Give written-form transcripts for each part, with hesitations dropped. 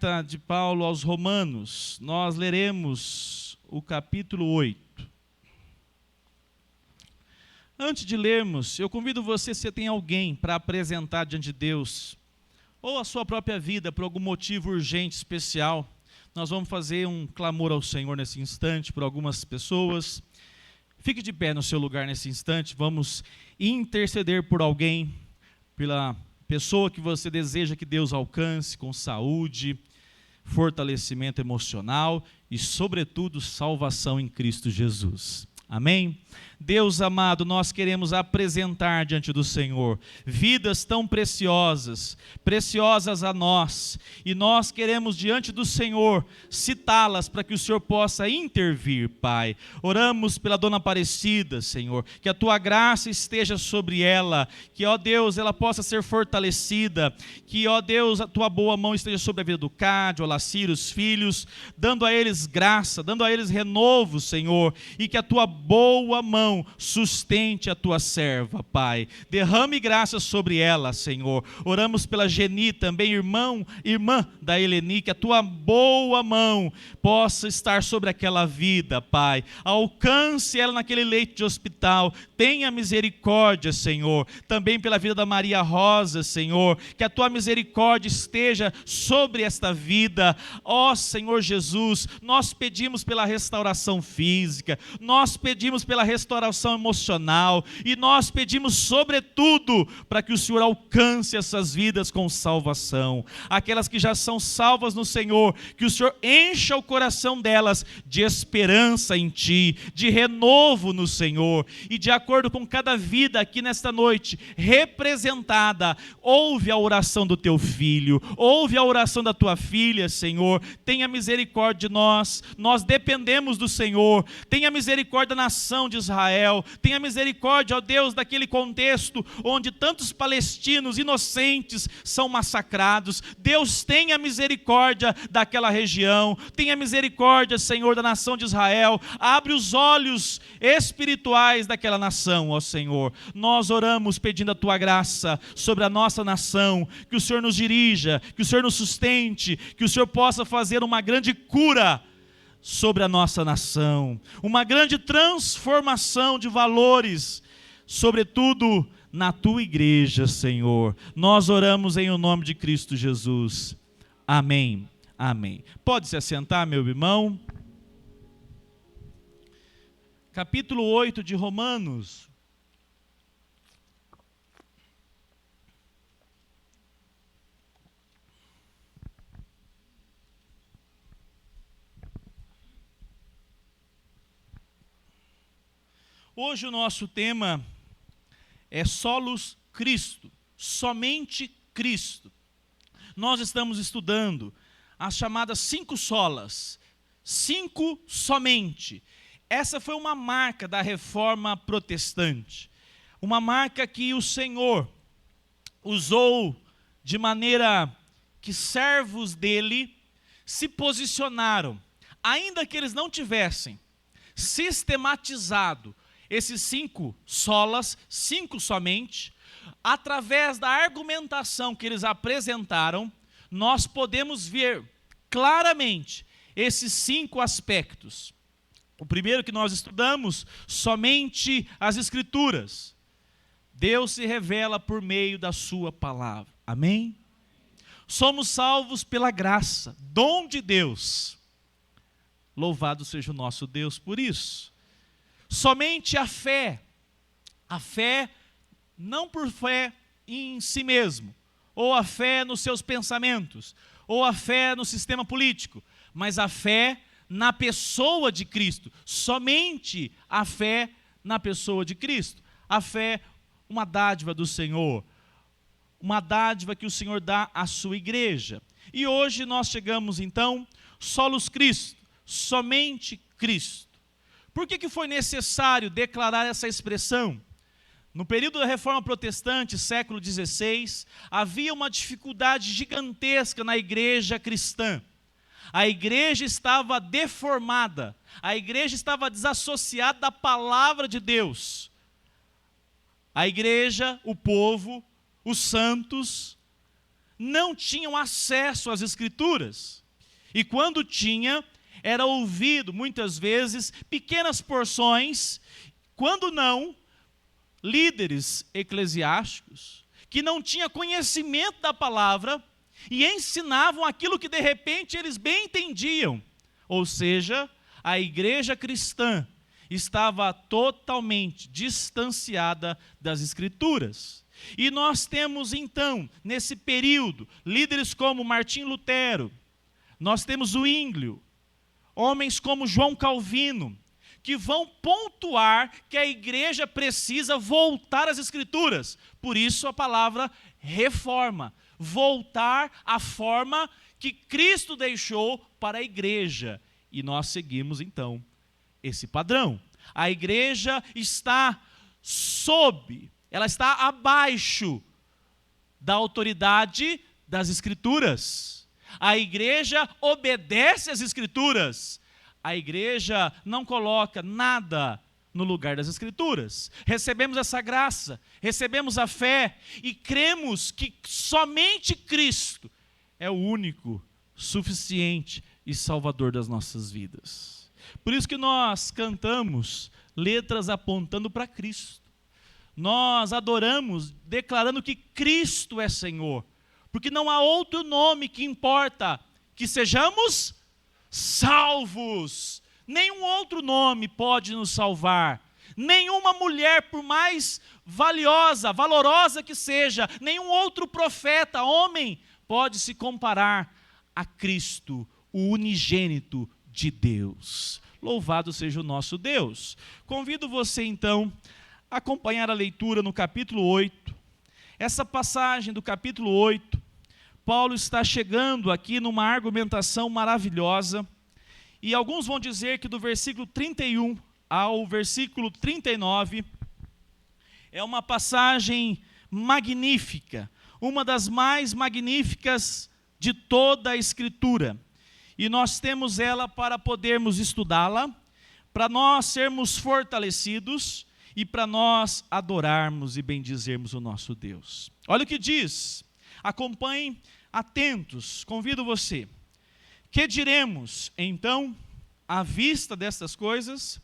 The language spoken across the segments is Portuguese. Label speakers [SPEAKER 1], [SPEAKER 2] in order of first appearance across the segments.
[SPEAKER 1] carta de Paulo aos Romanos, nós leremos o capítulo 8. Antes de lermos, eu convido você, se tem alguém para apresentar diante de Deus, ou a sua própria vida, por algum motivo urgente, especial, nós vamos fazer um clamor ao Senhor nesse instante, por algumas pessoas. Fique de pé no seu lugar nesse instante, vamos interceder por alguém, pela pessoa que você deseja que Deus alcance com saúde, fortalecimento emocional e, sobretudo, salvação em Cristo Jesus. Amém? Deus amado, nós queremos apresentar diante do Senhor vidas tão preciosas, preciosas a nós, e nós queremos diante do Senhor citá-las para que o Senhor possa intervir, Pai. Oramos pela Dona Aparecida, Senhor, que a Tua graça esteja sobre ela, que, ó Deus, ela possa ser fortalecida, que, ó Deus, a Tua boa mão esteja sobre a vida do Cádio, Olacir, os filhos, dando a eles graça, dando a eles renovo, Senhor, e que a Tua boa mão sustente a Tua serva, Pai. Derrame graça sobre ela, Senhor. Oramos pela Geni, também irmã da Eleni, que a Tua boa mão possa estar sobre aquela vida, Pai. Alcance ela naquele leito de hospital. Tenha misericórdia, Senhor. Também pela vida da Maria Rosa, Senhor. Que a Tua misericórdia esteja sobre esta vida. Ó Senhor Jesus, nós pedimos pela restauração física, nós pedimos pela restauração emocional, e nós pedimos sobretudo para que o Senhor alcance essas vidas com salvação, aquelas que já são salvas no Senhor, que o Senhor encha o coração delas de esperança em Ti, de renovo no Senhor, e de acordo com cada vida aqui nesta noite representada, ouve a oração do Teu filho, ouve a oração da Tua filha, Senhor. Tenha misericórdia de nós dependemos do Senhor. Tenha misericórdia da nação de Israel, tenha misericórdia, ó Deus, daquele contexto onde tantos palestinos inocentes são massacrados. Deus, tenha misericórdia daquela região, tenha misericórdia, Senhor, da nação de Israel. Abre os olhos espirituais daquela nação, ó Senhor. Nós oramos pedindo a Tua graça sobre a nossa nação, que o Senhor nos dirija, que o Senhor nos sustente, que o Senhor possa fazer uma grande cura sobre a nossa nação, uma grande transformação de valores, sobretudo na Tua igreja, Senhor. Nós oramos em o nome de Cristo Jesus. Amém. Amém. Pode se assentar, meu irmão. Capítulo 8 de Romanos. Hoje o nosso tema é Solos Cristo, somente Cristo. Nós estamos estudando as chamadas 5 solas, 5 somente. Essa foi uma marca da reforma protestante, uma marca que o Senhor usou de maneira que servos dele se posicionaram, ainda que eles não tivessem sistematizado esses 5 solas, 5 somente, através da argumentação que eles apresentaram, nós podemos ver claramente esses 5 aspectos. O primeiro que nós estudamos, somente as Escrituras. Deus se revela por meio da Sua palavra. Amém? Somos salvos pela graça, dom de Deus. Louvado seja o nosso Deus por isso. Somente a fé não por fé em si mesmo, ou a fé nos seus pensamentos, ou a fé no sistema político, mas a fé na pessoa de Cristo, somente a fé na pessoa de Cristo. A fé, uma dádiva do Senhor, uma dádiva que o Senhor dá à sua igreja. E hoje nós chegamos então, solos Cristo, somente Cristo. Por que foi necessário declarar essa expressão? No período da Reforma Protestante, século XVI, havia uma dificuldade gigantesca na igreja cristã. A igreja estava deformada, a igreja estava desassociada da palavra de Deus. A igreja, o povo, os santos, não tinham acesso às Escrituras. E quando tinha, era ouvido muitas vezes pequenas porções, quando não, líderes eclesiásticos, que não tinham conhecimento da palavra e ensinavam aquilo que de repente eles bem entendiam. Ou seja, a igreja cristã estava totalmente distanciada das Escrituras. E nós temos então, nesse período, líderes como Martim Lutero, nós temos o Zwinglio, homens como João Calvino, que vão pontuar que a igreja precisa voltar às Escrituras. Por isso a palavra reforma, voltar à forma que Cristo deixou para a igreja. E nós seguimos então esse padrão. A igreja está ela está abaixo da autoridade das Escrituras. A igreja obedece às Escrituras. A igreja não coloca nada no lugar das Escrituras. Recebemos essa graça, recebemos a fé e cremos que somente Cristo é o único, suficiente e salvador das nossas vidas. Por isso que nós cantamos letras apontando para Cristo. Nós adoramos declarando que Cristo é Senhor, porque não há outro nome que importa que sejamos salvos. Nenhum outro nome pode nos salvar. Nenhuma mulher, por mais valorosa que seja, nenhum outro profeta, homem, pode se comparar a Cristo, o unigênito de Deus. Louvado seja o nosso Deus. Convido você então a acompanhar a leitura no capítulo 8. Essa passagem do capítulo 8, Paulo está chegando aqui numa argumentação maravilhosa, e alguns vão dizer que do versículo 31 ao versículo 39, é uma passagem magnífica, uma das mais magníficas de toda a Escritura, e nós temos ela para podermos estudá-la, para nós sermos fortalecidos, e para nós adorarmos e bendizermos o nosso Deus. Olha o que diz, acompanhem atentos, convido você. Que diremos, então, à vista destas coisas?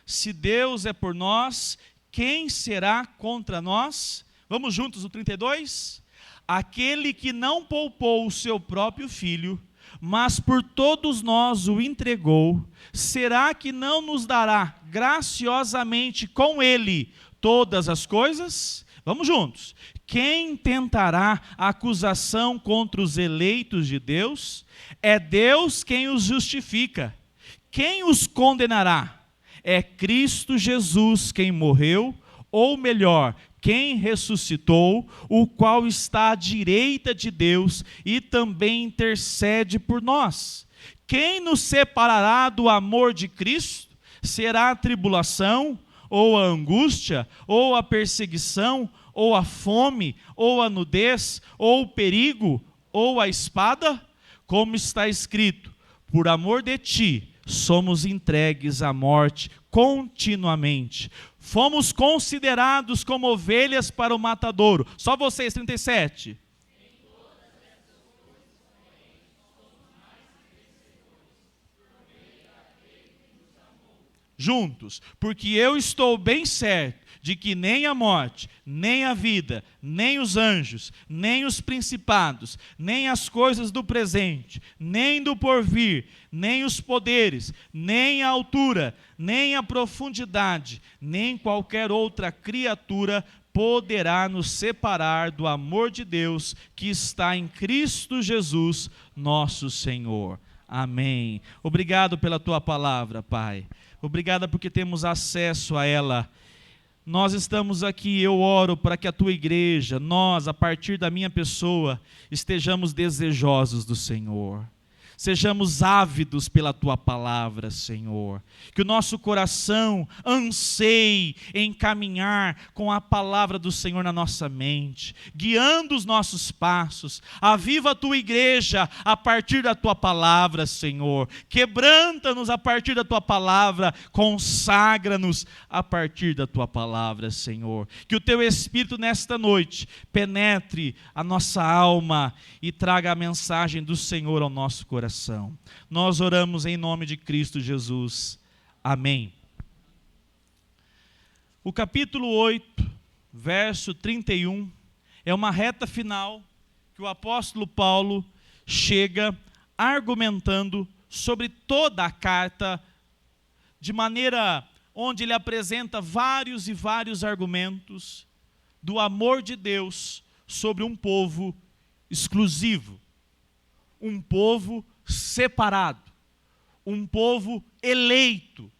[SPEAKER 1] Se Deus é por nós, quem será contra nós? Vamos juntos no 32? Aquele que não poupou o seu próprio filho, mas por todos nós o entregou, será que não nos dará graciosamente com ele todas as coisas? Vamos juntos. Quem tentará acusação contra os eleitos de Deus? É Deus quem os justifica. Quem os condenará? É Cristo Jesus quem morreu, ou melhor, quem ressuscitou, o qual está à direita de Deus e também intercede por nós. Quem nos separará do amor de Cristo? Será a tribulação, ou a angústia, ou a perseguição, ou a fome, ou a nudez, ou o perigo, ou a espada? Como está escrito, por amor de ti, somos entregues à morte continuamente. Fomos considerados como ovelhas para o matadouro. Só vocês, 37. Juntos, porque eu estou bem certo de que nem a morte, nem a vida, nem os anjos, nem os principados, nem as coisas do presente, nem do porvir, nem os poderes, nem a altura, nem a profundidade, nem qualquer outra criatura poderá nos separar do amor de Deus que está em Cristo Jesus, nosso Senhor. Amém. Obrigado pela tua palavra, Pai. Obrigado porque temos acesso a ela. Nós estamos aqui, eu oro para que a tua igreja, nós, a partir da minha pessoa, estejamos desejosos do Senhor. Sejamos ávidos pela Tua palavra, Senhor. Que o nosso coração anseie em caminhar com a palavra do Senhor na nossa mente, guiando os nossos passos. Aviva a Tua igreja a partir da Tua palavra, Senhor. Quebranta-nos a partir da Tua palavra. Consagra-nos a partir da Tua palavra, Senhor. Que o Teu Espírito nesta noite penetre a nossa alma e traga a mensagem do Senhor ao nosso coração. Nós oramos em nome de Cristo Jesus. Amém. O capítulo 8, verso 31, é uma reta final que o apóstolo Paulo chega argumentando sobre toda a carta, de maneira onde ele apresenta vários e vários argumentos do amor de Deus sobre um povo exclusivo, um povo separado, um povo eleito.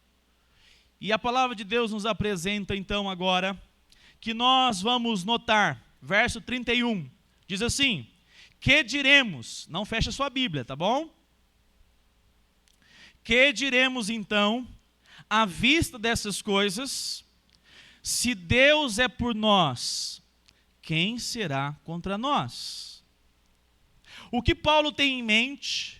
[SPEAKER 1] E a palavra de Deus nos apresenta então agora que nós vamos notar, verso 31, diz assim: que diremos, não fecha sua Bíblia, tá bom? Que diremos então, à vista dessas coisas, se Deus é por nós, quem será contra nós? O que Paulo tem em mente,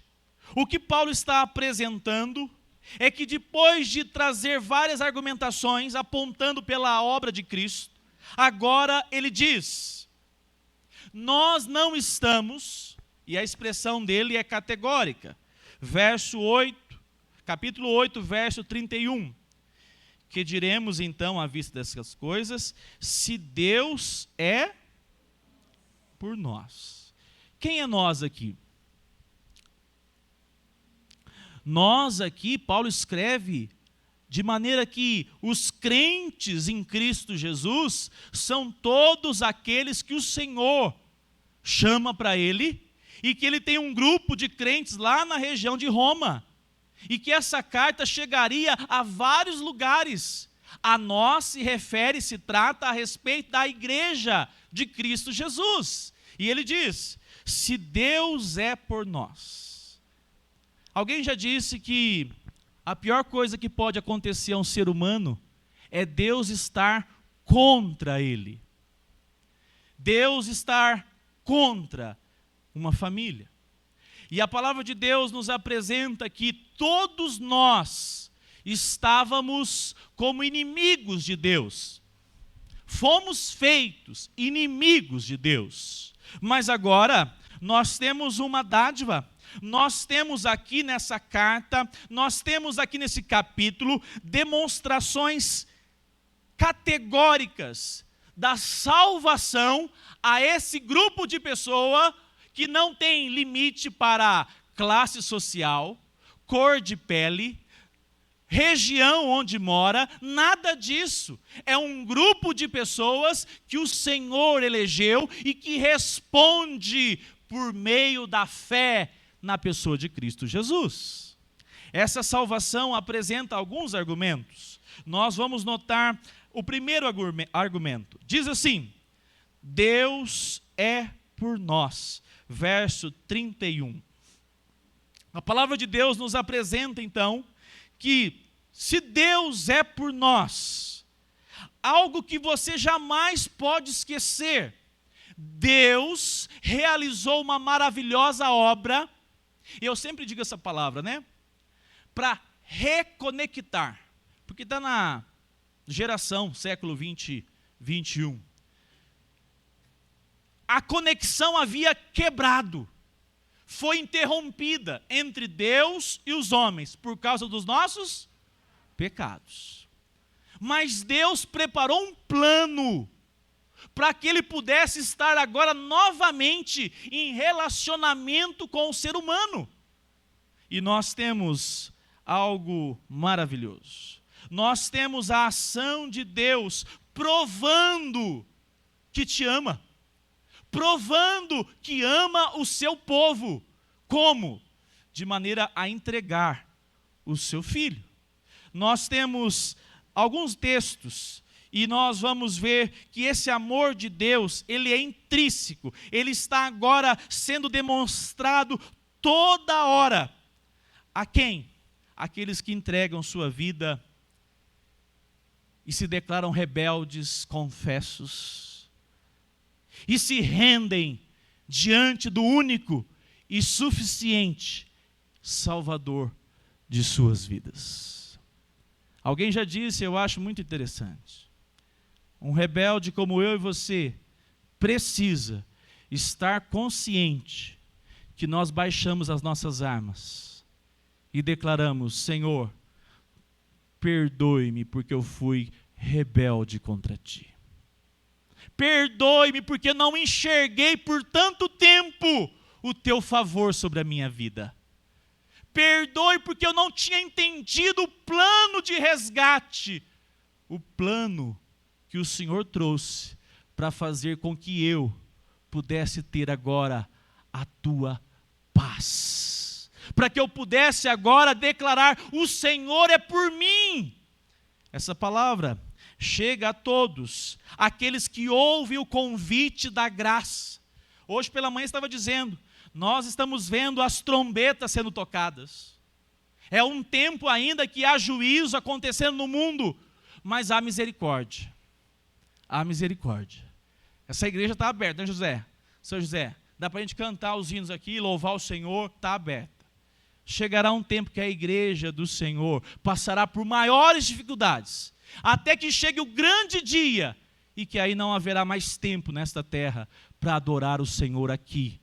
[SPEAKER 1] o que Paulo está apresentando, é que depois de trazer várias argumentações apontando pela obra de Cristo, agora ele diz: nós não estamos, e a expressão dele é categórica, capítulo 8, verso 31, que diremos então à vista dessas coisas, se Deus é por nós. Quem é nós aqui? Nós aqui, Paulo escreve de maneira que os crentes em Cristo Jesus são todos aqueles que o Senhor chama para Ele, e que Ele tem um grupo de crentes lá na região de Roma, e que essa carta chegaria a vários lugares. A nós se trata a respeito da igreja de Cristo Jesus. E ele diz: se Deus é por nós. Alguém já disse que a pior coisa que pode acontecer a um ser humano é Deus estar contra ele. Deus estar contra uma família. E a palavra de Deus nos apresenta que todos nós estávamos como inimigos de Deus. Fomos feitos inimigos de Deus. Mas agora nós temos uma dádiva. Nós temos aqui nessa carta, nós temos aqui nesse capítulo, demonstrações categóricas da salvação a esse grupo de pessoa que não tem limite para classe social, cor de pele, região onde mora, nada disso. É um grupo de pessoas que o Senhor elegeu e que responde por meio da fé na pessoa de Cristo Jesus. Essa salvação apresenta alguns argumentos. Nós vamos notar o primeiro argumento. Diz assim: Deus é por nós. Verso 31. A palavra de Deus nos apresenta então que se Deus é por nós, algo que você jamais pode esquecer, Deus realizou uma maravilhosa obra. Eu sempre digo essa palavra, né? Para reconectar. Porque está na geração, século 20, 21. A conexão havia quebrado. Foi interrompida entre Deus e os homens por causa dos nossos pecados. Mas Deus preparou um plano para que ele pudesse estar agora novamente em relacionamento com o ser humano. E nós temos algo maravilhoso. Nós temos a ação de Deus provando que te ama, provando que ama o seu povo. Como? De maneira a entregar o seu filho. Nós temos alguns textos e nós vamos ver que esse amor de Deus, ele é intrínseco, ele está agora sendo demonstrado toda hora. A quem? Aqueles que entregam sua vida e se declaram rebeldes, confessos, e se rendem diante do único e suficiente Salvador de suas vidas. Alguém já disse, eu acho muito interessante, um rebelde como eu e você precisa estar consciente que nós baixamos as nossas armas e declaramos: Senhor, perdoe-me porque eu fui rebelde contra ti. Perdoe-me porque não enxerguei por tanto tempo o teu favor sobre a minha vida. Perdoe porque eu não tinha entendido o plano de resgate, o plano que o Senhor trouxe para fazer com que eu pudesse ter agora a tua paz. Para que eu pudesse agora declarar: o Senhor é por mim. Essa palavra chega a todos aqueles que ouvem o convite da graça. Hoje pela manhã estava dizendo, nós estamos vendo as trombetas sendo tocadas. É um tempo ainda que há juízo acontecendo no mundo, mas há misericórdia. Há misericórdia. Essa igreja está aberta, né, José? Seu José, dá para a gente cantar os hinos aqui, louvar o Senhor, está aberta. Chegará um tempo que a igreja do Senhor passará por maiores dificuldades, até que chegue o grande dia, e que aí não haverá mais tempo nesta terra para adorar o Senhor aqui,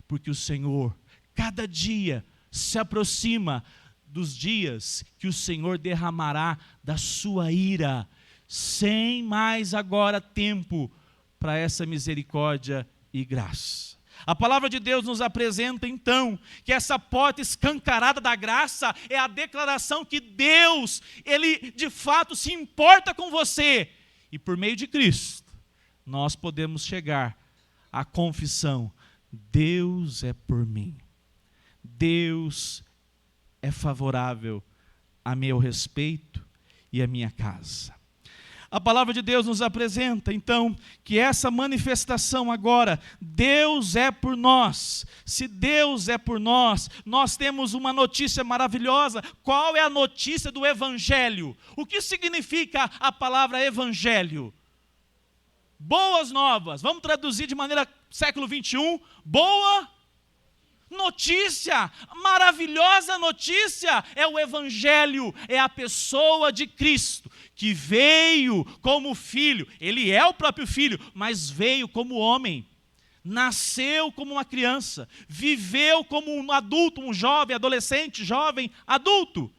[SPEAKER 1] porque o Senhor, cada dia, se aproxima dos dias que o Senhor derramará da sua ira, sem mais agora tempo para essa misericórdia e graça. A palavra de Deus nos apresenta então que essa porta escancarada da graça é a declaração que Deus, Ele de fato se importa com você. E por meio de Cristo, nós podemos chegar à confissão: Deus é por mim. Deus é favorável a meu respeito e a minha casa. A palavra de Deus nos apresenta, então, que essa manifestação agora, Deus é por nós. Se Deus é por nós, nós temos uma notícia maravilhosa. Qual é a notícia do Evangelho? O que significa a palavra Evangelho? Boas novas. Vamos traduzir de maneira século 21. Boa notícia, maravilhosa notícia, é o Evangelho, é a pessoa de Cristo, que veio como filho. Ele é o próprio filho, mas veio como homem, nasceu como uma criança, viveu como um adulto, um jovem, adolescente, jovem, adulto,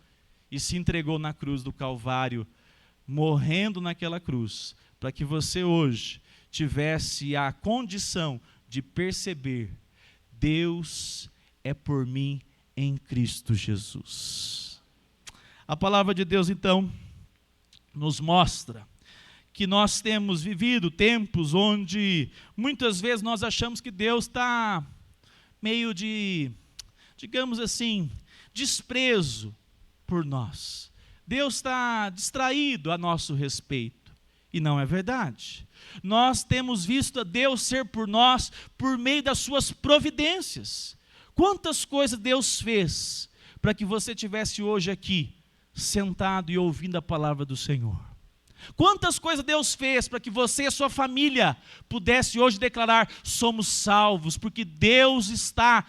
[SPEAKER 1] e se entregou na cruz do Calvário, morrendo naquela cruz, para que você hoje tivesse a condição de perceber: Deus é por mim em Cristo Jesus. A palavra de Deus, então, nos mostra que nós temos vivido tempos onde muitas vezes nós achamos que Deus está meio de, digamos assim, desprezo por nós. Deus está distraído a nosso respeito. E não é verdade. Nós temos visto a Deus ser por nós por meio das suas providências. Quantas coisas Deus fez para que você estivesse hoje aqui, sentado e ouvindo a palavra do Senhor. Quantas coisas Deus fez para que você e a sua família pudesse hoje declarar: somos salvos, porque Deus está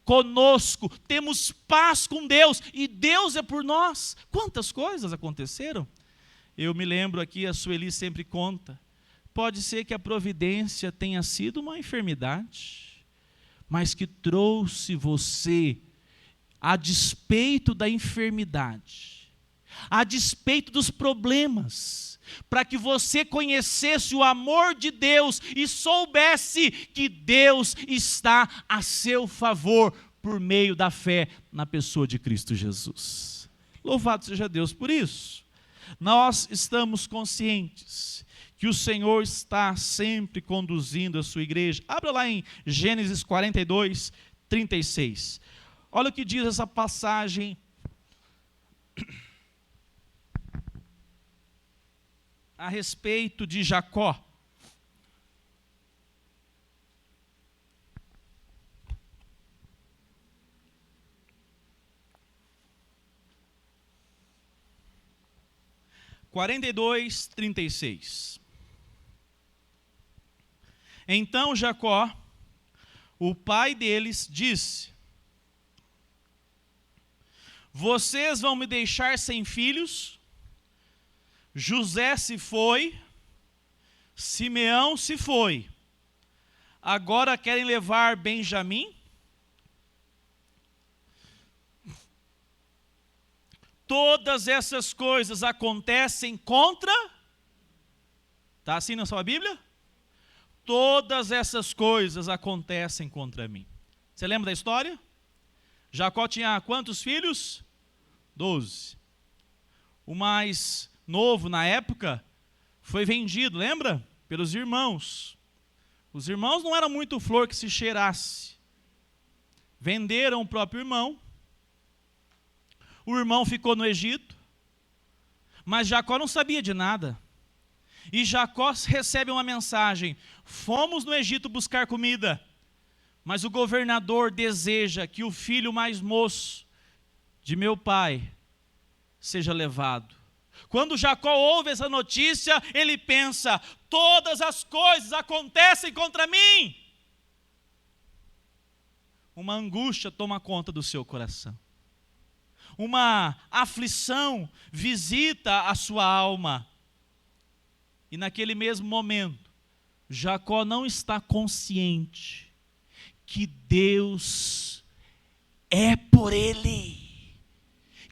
[SPEAKER 1] conosco, temos paz com Deus e Deus é por nós. Quantas coisas aconteceram? Eu me lembro aqui, a Sueli sempre conta, pode ser que a providência tenha sido uma enfermidade, mas que trouxe você, a despeito da enfermidade, a despeito dos problemas, para que você conhecesse o amor de Deus e soubesse que Deus está a seu favor por meio da fé na pessoa de Cristo Jesus. Louvado seja Deus por isso. Nós estamos conscientes que o Senhor está sempre conduzindo a sua igreja. Abra lá em Gênesis 42, 36. Olha o que diz essa passagem a respeito de Jacó. 42, 36. Então Jacó, o pai deles, disse: vocês vão me deixar sem filhos? José se foi, Simeão se foi. Agora querem levar Benjamim? Todas essas coisas acontecem contra... Está assim na sua Bíblia? Todas essas coisas acontecem contra mim. Você lembra da história? Jacó tinha quantos filhos? 12. O mais novo na época foi vendido, lembra? Pelos irmãos. Os irmãos não eram muito flor que se cheirasse. Venderam o próprio irmão. O irmão ficou no Egito. Mas Jacó não sabia de nada. E Jacó recebe uma mensagem: fomos no Egito buscar comida, mas o governador deseja que o filho mais moço de meu pai seja levado. Quando Jacó ouve essa notícia, ele pensa: todas as coisas acontecem contra mim. Uma angústia toma conta do seu coração. Uma aflição visita a sua alma. E naquele mesmo momento, Jacó não está consciente que Deus é por ele.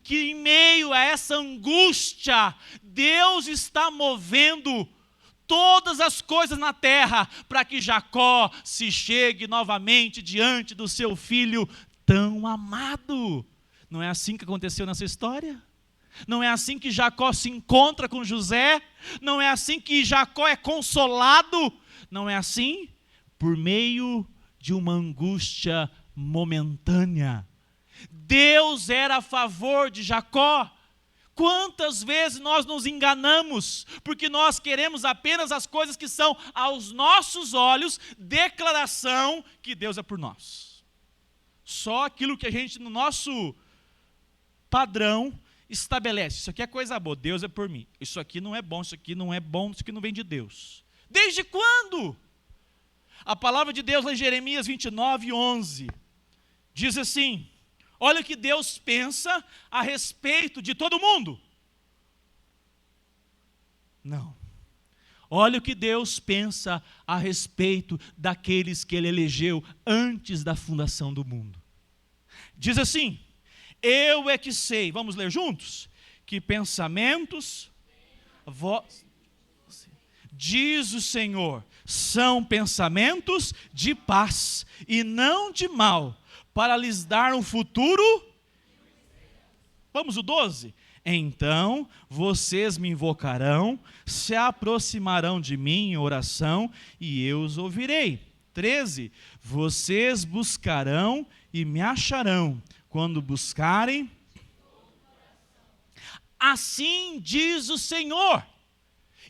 [SPEAKER 1] Que em meio a essa angústia, Deus está movendo todas as coisas na terra para que Jacó se chegue novamente diante do seu filho tão amado. Não é assim que aconteceu nessa história? Não é assim que Jacó se encontra com José? Não é assim que Jacó é consolado? Não é assim? Por meio de uma angústia momentânea. Deus era a favor de Jacó. Quantas vezes nós nos enganamos, porque nós queremos apenas as coisas que são aos nossos olhos declaração que Deus é por nós. Só aquilo que a gente, no nosso padrão, estabelece. Isso aqui é coisa boa, Deus é por mim. Isso aqui não é bom, isso aqui não é bom, isso aqui não vem de Deus. Desde quando? A palavra de Deus lá em Jeremias 29, 11, diz assim: olha o que Deus pensa a respeito de todo mundo. Não. Olha o que Deus pensa a respeito daqueles que Ele elegeu antes da fundação do mundo. Diz assim: eu é que sei, vamos ler juntos? Que pensamentos, diz o Senhor, são pensamentos de paz e não de mal, para lhes dar um futuro. Vamos o 12? Então vocês me invocarão, se aproximarão de mim em oração e eu os ouvirei. 13, vocês buscarão e me acharão, quando buscarem. Assim diz o Senhor.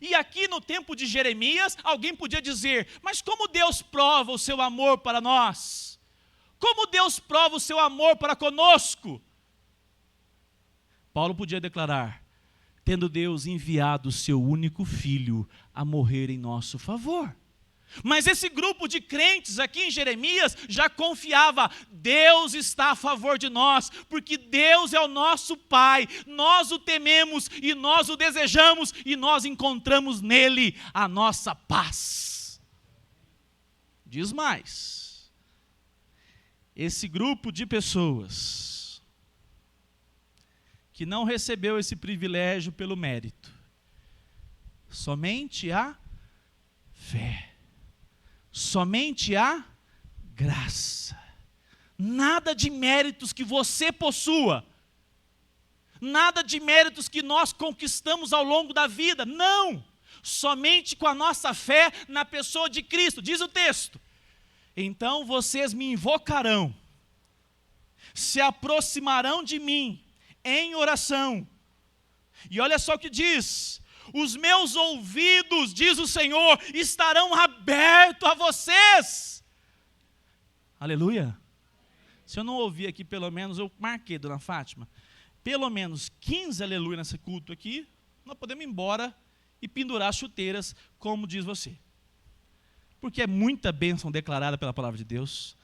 [SPEAKER 1] E aqui no tempo de Jeremias, alguém podia dizer: mas como Deus prova o seu amor para nós? Como Deus prova o seu amor para conosco? Paulo podia declarar: tendo Deus enviado o seu único filho a morrer em nosso favor. Mas esse grupo de crentes aqui em Jeremias já confiava: Deus está a favor de nós, porque Deus é o nosso Pai, nós o tememos e nós o desejamos e nós encontramos nele a nossa paz. Diz mais, esse grupo de pessoas que não recebeu esse privilégio pelo mérito, somente a fé. Somente a graça. Nada de méritos que você possua. Nada de méritos que nós conquistamos ao longo da vida. Não. Somente com a nossa fé na pessoa de Cristo. Diz o texto: então vocês me invocarão, se aproximarão de mim em oração. E olha só o que diz: os meus ouvidos, diz o Senhor, estarão abertos a vocês. Aleluia. Se eu não ouvir aqui pelo menos, eu marquei, dona Fátima, pelo menos 15 aleluia nesse culto aqui, nós podemos ir embora e pendurar as chuteiras, como diz você. Porque é muita bênção declarada pela palavra de Deus.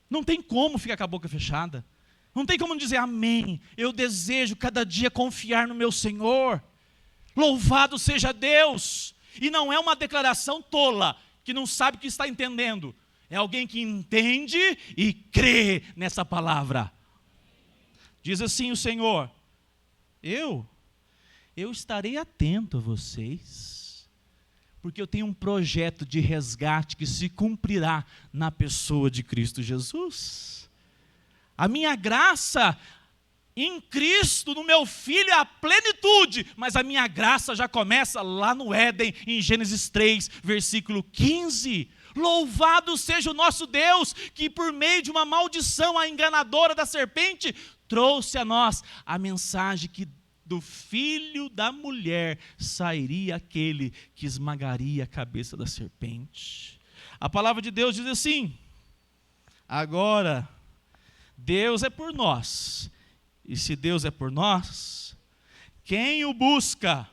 [SPEAKER 1] Não tem como ficar com a boca fechada. Não tem como dizer amém. Eu desejo cada dia confiar no meu Senhor. Louvado seja Deus. E não é uma declaração tola, que não sabe o que está entendendo. É alguém que entende e crê nessa palavra. Diz assim o Senhor: eu estarei atento a vocês, porque eu tenho um projeto de resgate que se cumprirá na pessoa de Cristo Jesus. A minha graça em Cristo, no meu Filho, é a plenitude, mas a minha graça já começa lá no Éden, em Gênesis 3, versículo 15. Louvado seja o nosso Deus, que por meio de uma maldição, a enganadora da serpente, trouxe a nós a mensagem que do filho da mulher sairia aquele que esmagaria a cabeça da serpente. A palavra de Deus diz assim: agora, Deus é por nós, e se Deus é por nós, quem o busca,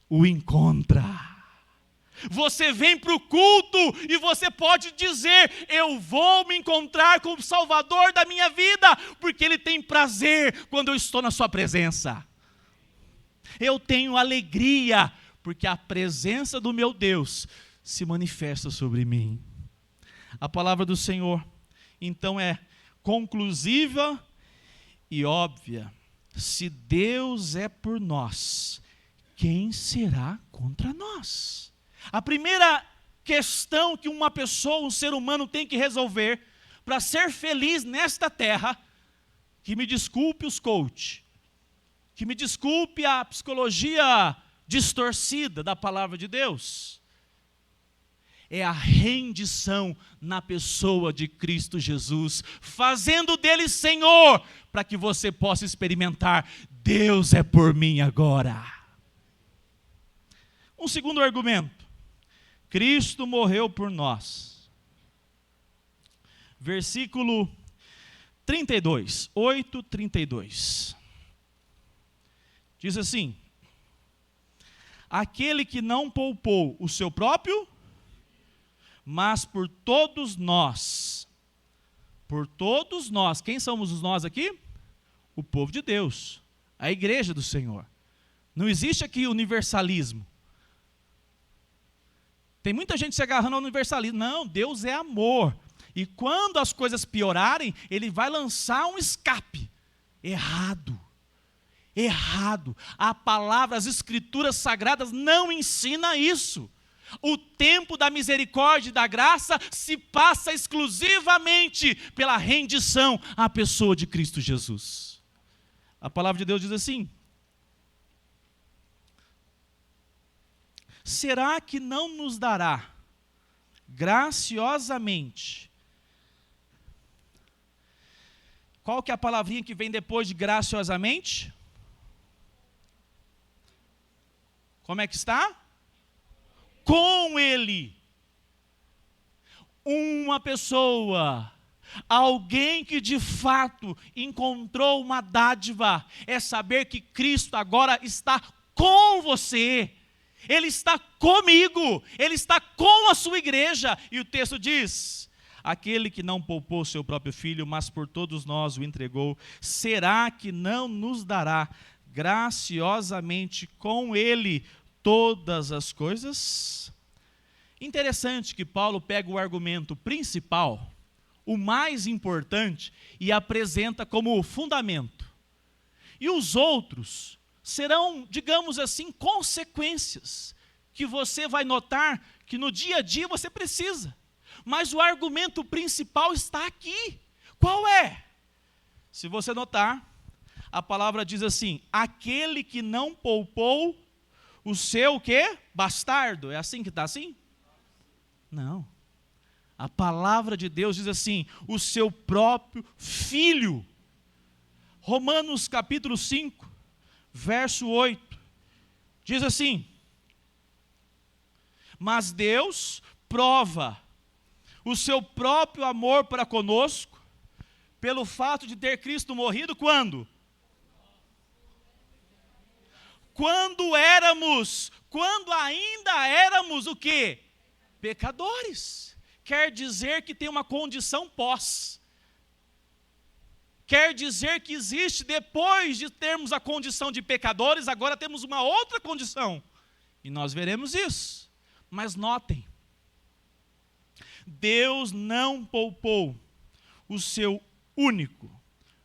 [SPEAKER 1] o encontra. Você vem para o culto e você pode dizer: eu vou me encontrar com o Salvador da minha vida, porque Ele tem prazer quando eu estou na sua presença. Eu tenho alegria, porque a presença do meu Deus se manifesta sobre mim. A palavra do Senhor, então, é conclusiva e óbvia. Se Deus é por nós, quem será contra nós? A primeira questão que uma pessoa, um ser humano tem que resolver para ser feliz nesta terra, que me desculpe os coach, que me desculpe a psicologia distorcida da palavra de Deus, é a rendição na pessoa de Cristo Jesus, fazendo dele Senhor, para que você possa experimentar: Deus é por mim agora. Um segundo argumento: Cristo morreu por nós. Versículo 32, 8:32. Diz assim: aquele que não poupou o seu próprio, mas por todos nós, quem somos os nós aqui? O povo de Deus, a igreja do Senhor. Não existe aqui universalismo. Tem muita gente se agarrando ao universalismo. Não, Deus é amor. E quando as coisas piorarem, Ele vai lançar um escape. Errado. A palavra, as escrituras sagradas não ensina isso. O tempo da misericórdia e da graça se passa exclusivamente pela rendição à pessoa de Cristo Jesus. A palavra de Deus diz assim: será que não nos dará graciosamente? Qual que é a palavrinha que vem depois de graciosamente? Como é que está? Com Ele. Uma pessoa, alguém que de fato encontrou uma dádiva, é saber que Cristo agora está com você. Ele está comigo, Ele está com a sua igreja. E o texto diz: aquele que não poupou seu próprio filho, mas por todos nós o entregou, será que não nos dará graciosamente com Ele todas as coisas? Interessante que Paulo pega o argumento principal, o mais importante, e apresenta como fundamento. E os outros serão, digamos assim, consequências que você vai notar que no dia a dia você precisa. Mas o argumento principal está aqui. Qual é? Se você notar, a palavra diz assim: aquele que não poupou o seu o quê? Bastardo. É assim que está assim? Não. A palavra de Deus diz assim: o seu próprio filho. Romanos capítulo 5, verso 8, diz assim: mas Deus prova o seu próprio amor para conosco, pelo fato de ter Cristo morrido quando? quando ainda éramos o quê? Pecadores. Quer dizer que tem uma condição pós. Quer dizer que existe, depois de termos a condição de pecadores, agora temos uma outra condição. E nós veremos isso. Mas notem, Deus não poupou o seu único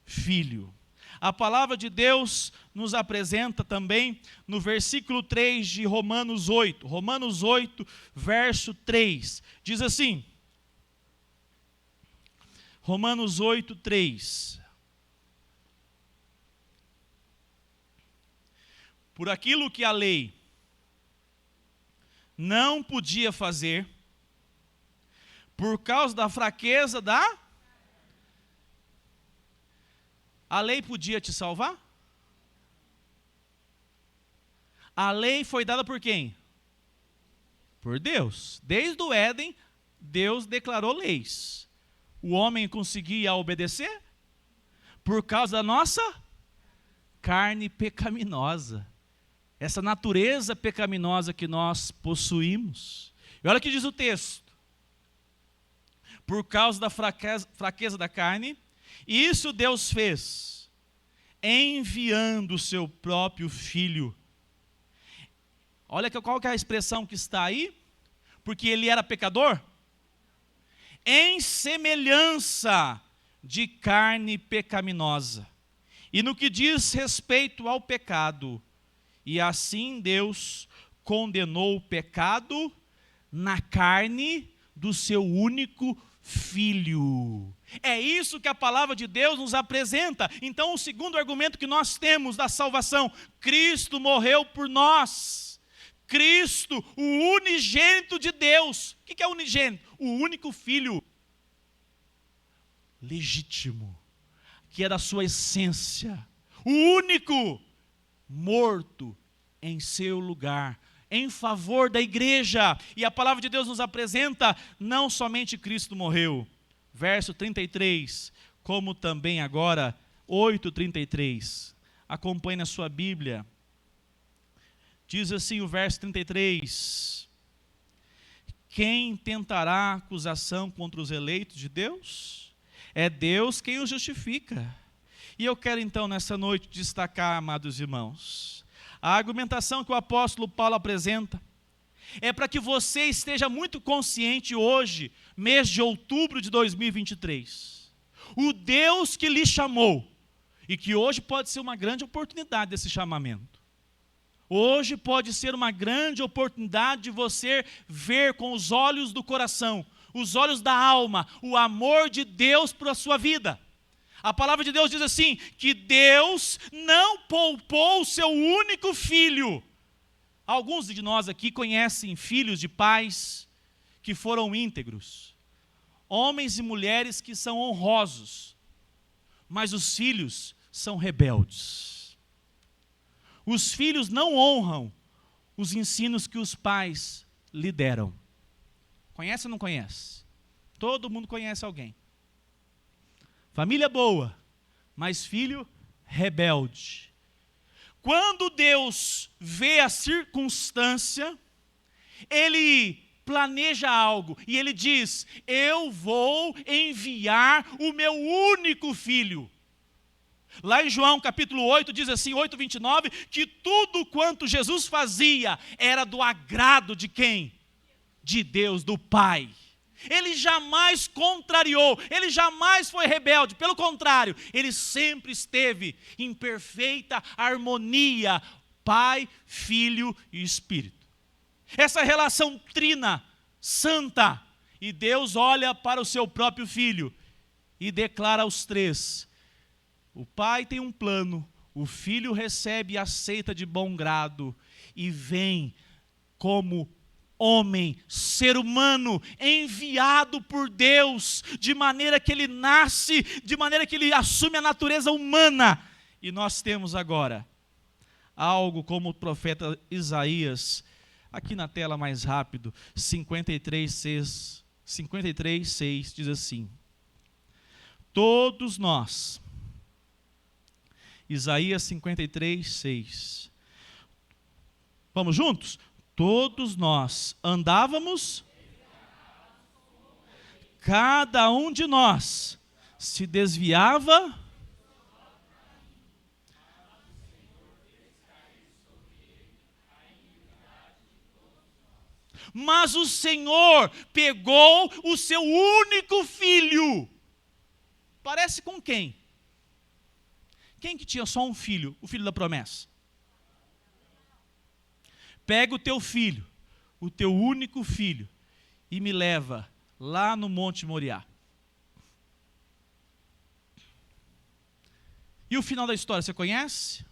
[SPEAKER 1] filho. A palavra de Deus nos apresenta também no versículo 3 de Romanos 8. Romanos 8, verso 3. Diz assim, Romanos 8, 3. Por aquilo que a lei não podia fazer, por causa da fraqueza da... A lei podia te salvar? A lei foi dada por quem? Por Deus. Desde o Éden, Deus declarou leis. O homem conseguia obedecer? Por causa da nossa carne pecaminosa. Essa natureza pecaminosa que nós possuímos. E olha o que diz o texto. Por causa da fraqueza da carne, isso Deus fez, enviando o seu próprio Filho. Olha qual que é a expressão que está aí. Porque ele era pecador? Em semelhança de carne pecaminosa. E no que diz respeito ao pecado, e assim Deus condenou o pecado na carne do seu único Filho. É isso que a palavra de Deus nos apresenta. Então, o segundo argumento que nós temos da salvação: Cristo morreu por nós. Cristo, o unigênito de Deus. O que é unigênito? O único Filho legítimo, que é da sua essência. O único morto em seu lugar, em favor da igreja. E a palavra de Deus nos apresenta, não somente Cristo morreu, verso 33, como também agora, 8:33. Acompanhe na sua Bíblia. Diz assim o verso 33. Quem tentará acusação contra os eleitos de Deus? É Deus quem os justifica. E eu quero então nessa noite destacar, amados irmãos, a argumentação que o apóstolo Paulo apresenta é para que você esteja muito consciente hoje, mês de outubro de 2023. O Deus que lhe chamou, e que hoje pode ser uma grande oportunidade desse chamamento. Hoje pode ser uma grande oportunidade de você ver com os olhos do coração, os olhos da alma, o amor de Deus para a sua vida. A palavra de Deus diz assim, que Deus não poupou o seu único filho. Alguns de nós aqui conhecem filhos de pais que foram íntegros. Homens e mulheres que são honrosos. Mas os filhos são rebeldes. Os filhos não honram os ensinos que os pais lhe deram. Conhece ou não conhece? Todo mundo conhece alguém. Família boa, mas filho rebelde. Quando Deus vê a circunstância, Ele planeja algo e Ele diz, eu vou enviar o meu único filho. Lá em João capítulo 8, diz assim, 8:29, que tudo quanto Jesus fazia era do agrado de quem? De Deus, do Pai. Ele jamais contrariou, ele jamais foi rebelde, pelo contrário, ele sempre esteve em perfeita harmonia, Pai, Filho e Espírito. Essa relação trina, santa, e Deus olha para o seu próprio Filho e declara aos três, o Pai tem um plano, o Filho recebe e aceita de bom grado, e vem como homem, ser humano, enviado por Deus, de maneira que ele nasce, de maneira que ele assume a natureza humana. E nós temos agora algo como o profeta Isaías, aqui na tela mais rápido, 53:6 diz assim, todos nós, Isaías 53:6, Vamos juntos? Todos nós andávamos, cada um de nós se desviava, mas o Senhor pegou o seu único filho. Parece com quem? Quem que tinha só um filho, o filho da promessa? Pega o teu filho, o teu único filho, e me leva lá no Monte Moriá. E o final da história, você conhece?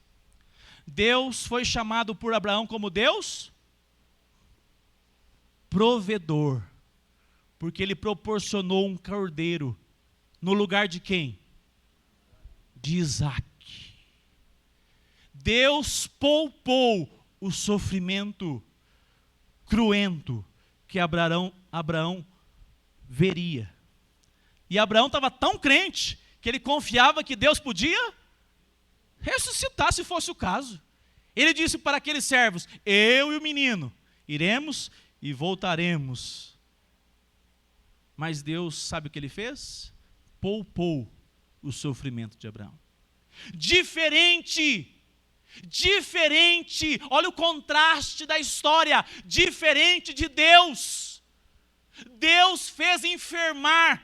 [SPEAKER 1] Deus foi chamado por Abraão como Deus provedor, porque ele proporcionou um cordeiro no lugar de quem? De Isaac. Deus poupou o sofrimento cruento que Abraão veria. E Abraão estava tão crente que ele confiava que Deus podia ressuscitar se fosse o caso. Ele disse para aqueles servos: eu e o menino iremos e voltaremos. Mas Deus, sabe o que ele fez? Poupou o sofrimento de Abraão. Diferente, olha o contraste da história, diferente de Deus. Deus fez enfermar,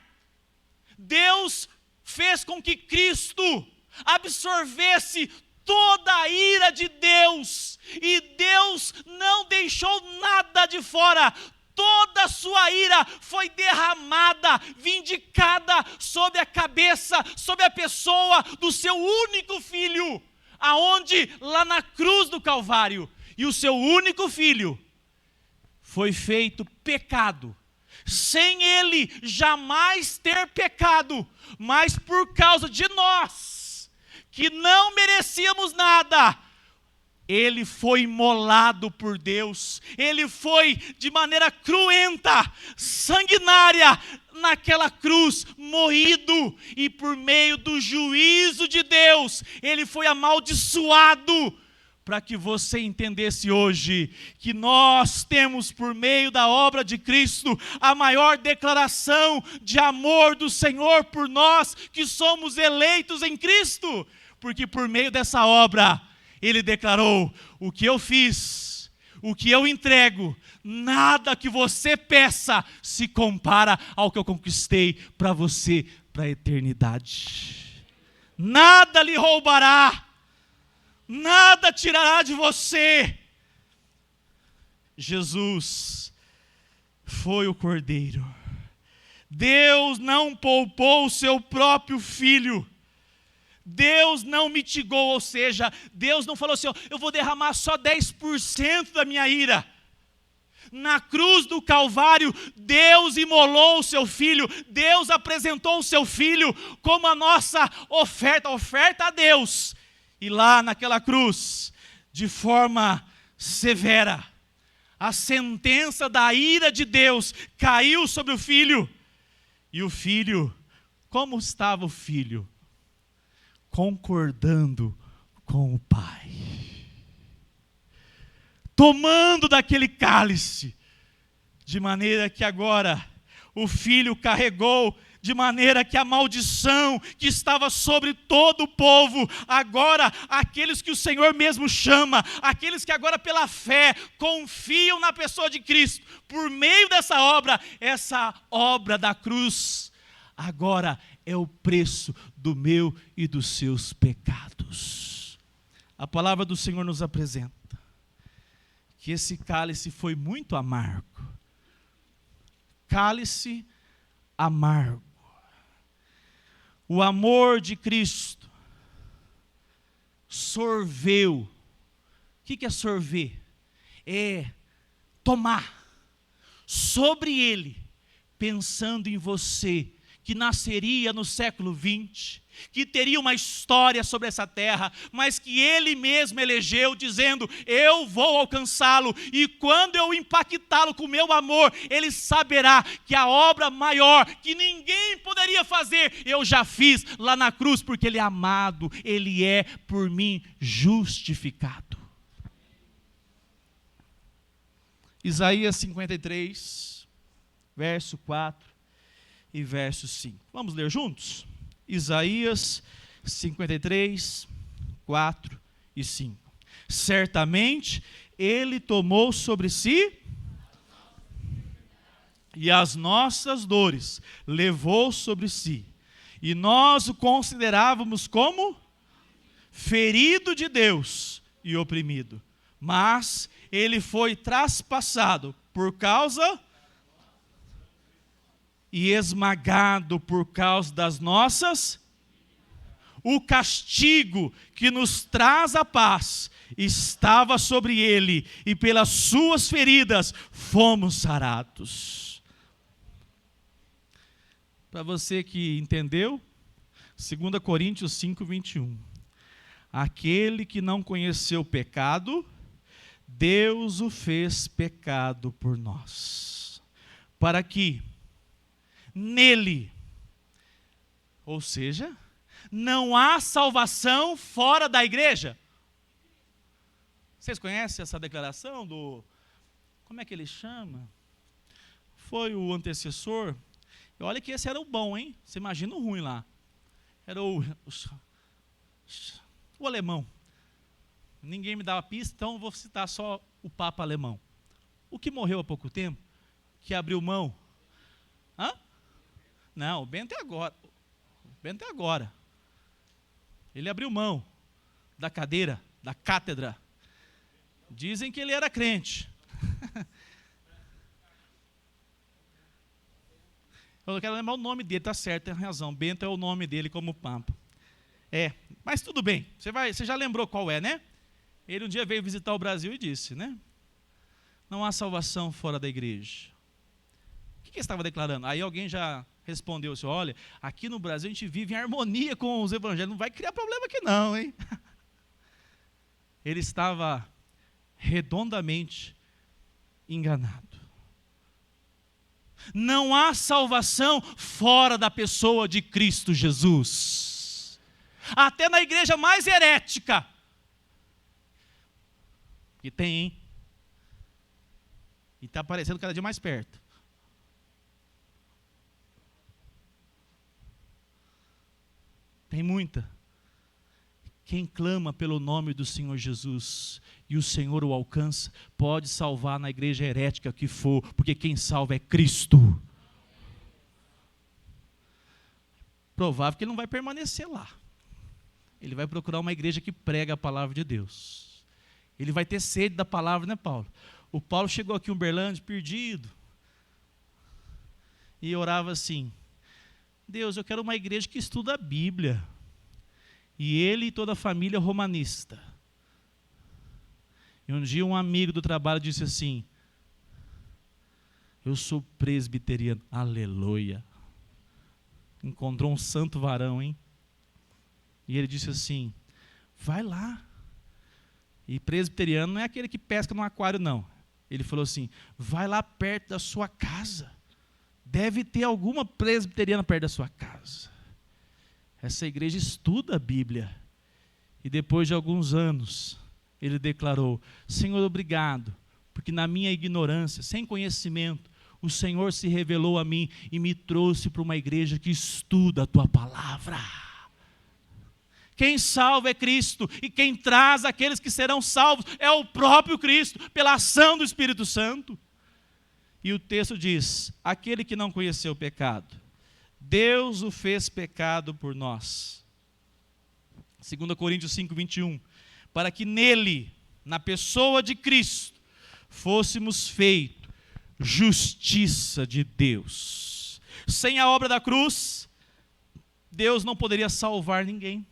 [SPEAKER 1] Deus fez com que Cristo absorvesse toda a ira de Deus, e Deus não deixou nada de fora. Toda a sua ira foi derramada, vindicada sobre a cabeça, sobre a pessoa do seu único filho, aonde? Lá na cruz do Calvário. E o seu único filho foi feito pecado, sem ele jamais ter pecado, mas por causa de nós, que não merecíamos nada, ele foi imolado por Deus, ele foi de maneira cruenta, sanguinária, naquela cruz, moído, e por meio do juízo de Deus, ele foi amaldiçoado, para que você entendesse hoje, que nós temos por meio da obra de Cristo, a maior declaração de amor do Senhor por nós, que somos eleitos em Cristo, porque por meio dessa obra, ele declarou: o que eu fiz, o que eu entrego, nada que você peça se compara ao que eu conquistei para você, para a eternidade. Nada lhe roubará, nada tirará de você. Jesus foi o Cordeiro. Deus não poupou o seu próprio Filho. Deus não mitigou, ou seja, Deus não falou assim: eu vou derramar só 10% da minha ira. Na cruz do Calvário, Deus imolou o seu Filho, Deus apresentou o seu Filho como a nossa oferta a Deus. E lá naquela cruz, de forma severa, a sentença da ira de Deus caiu sobre o Filho. E o Filho, como estava o Filho? Concordando com o Pai, tomando daquele cálice, de maneira que agora o Filho carregou, de maneira que a maldição que estava sobre todo o povo, agora aqueles que o Senhor mesmo chama, aqueles que agora pela fé confiam na pessoa de Cristo, por meio dessa obra da cruz, agora é o preço do meu e dos seus pecados. A palavra do Senhor nos apresenta que esse cálice foi muito amargo. Cálice amargo. O amor de Cristo sorveu. O que é sorver? É tomar sobre ele, pensando em você, que nasceria no século 20, que teria uma história sobre essa terra, mas que ele mesmo elegeu, dizendo: eu vou alcançá-lo, e quando eu impactá-lo com o meu amor, ele saberá que a obra maior, que ninguém poderia fazer, eu já fiz lá na cruz, porque ele é amado, ele é por mim justificado. Isaías 53, verso 4 e verso 5. Vamos ler juntos? Isaías 53, 4 e 5. Certamente ele tomou sobre si e as nossas dores levou sobre si. E nós o considerávamos como ferido de Deus e oprimido. Mas ele foi traspassado por causa e esmagado por causa das nossas. O castigo que nos traz a paz estava sobre ele, e pelas suas feridas fomos sarados. Para você que entendeu, 2 Coríntios 5, 21. Aquele que não conheceu o pecado, Deus o fez pecado por nós, para que nele, ou seja, não há salvação fora da igreja. Vocês conhecem essa declaração do, como é que ele chama? Foi o antecessor. E olha que esse era o bom, hein? Você imagina o ruim lá. Era o alemão. Ninguém me dava pista, então vou citar só o Papa alemão. O que morreu há pouco tempo, que abriu mão. Hã? Não, o Bento é agora. O Bento é agora. Ele abriu mão da cadeira, da cátedra. Dizem que ele era crente. Eu quero lembrar o nome dele, tá certo, tem razão. Bento é o nome dele como Papa. Mas tudo bem, você já lembrou qual é, né? Ele um dia veio visitar o Brasil e disse, né? Não há salvação fora da igreja. O que ele estava declarando? Aí alguém já respondeu assim, olha, aqui no Brasil a gente vive em harmonia com os evangelhos, não vai criar problema aqui não, hein? Ele estava redondamente enganado. Não há salvação fora da pessoa de Cristo Jesus. Até na igreja mais herética. E tem, hein? E está aparecendo cada dia mais perto. Tem muita. Quem clama pelo nome do Senhor Jesus e o Senhor o alcança, pode salvar na igreja herética que for, porque quem salva é Cristo. Provável que ele não vai permanecer lá. Ele vai procurar uma igreja que prega a palavra de Deus. Ele vai ter sede da palavra, né, Paulo? O Paulo chegou aqui em Uberlândia, perdido, e orava assim, Deus, eu quero uma igreja que estuda a Bíblia. E ele e toda a família romanista. E um dia um amigo do trabalho disse assim, eu sou presbiteriano, aleluia. Encontrou um santo varão, hein? E ele disse assim, vai lá. E presbiteriano não é aquele que pesca no aquário, não. Ele falou assim, vai lá perto da sua casa. Deve ter alguma presbiteriana perto da sua casa. Essa igreja estuda a Bíblia. E depois de alguns anos, ele declarou, Senhor, obrigado, porque na minha ignorância, sem conhecimento, o Senhor se revelou a mim e me trouxe para uma igreja que estuda a tua palavra. Quem salva é Cristo, e quem traz aqueles que serão salvos é o próprio Cristo, pela ação do Espírito Santo. E o texto diz, aquele que não conheceu o pecado, Deus o fez pecado por nós. 2 Coríntios 5, 21. Para que nele, na pessoa de Cristo, fôssemos feitos justiça de Deus. Sem a obra da cruz, Deus não poderia salvar ninguém.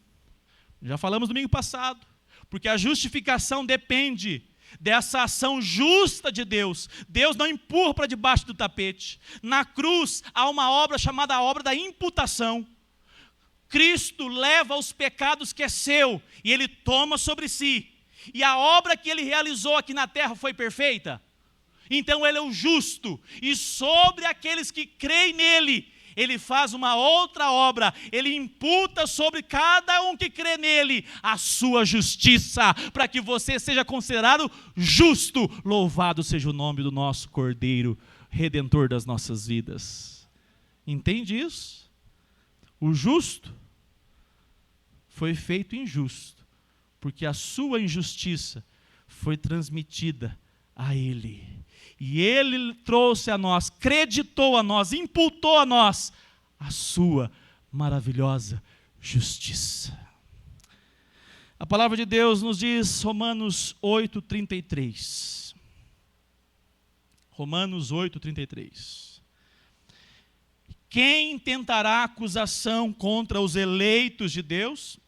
[SPEAKER 1] Já falamos domingo passado. Porque a justificação depende dessa ação justa de Deus. Deus não empurra para debaixo do tapete. Na cruz há uma obra chamada a obra da imputação. Cristo leva os pecados que é seu e ele toma sobre si. E a obra que ele realizou aqui na terra foi perfeita. Então ele é o justo, e sobre aqueles que creem nele, Ele faz uma outra obra, Ele imputa sobre cada um que crê nele a sua justiça, para que você seja considerado justo. Louvado seja o nome do nosso Cordeiro, Redentor das nossas vidas. Entende isso? O justo foi feito injusto, porque a sua injustiça foi transmitida a Ele. E Ele trouxe a nós, creditou a nós, imputou a nós a sua maravilhosa justiça. A palavra de Deus nos diz, Romanos 8:33. Romanos 8:33. Quem tentará acusação contra os eleitos de Deus?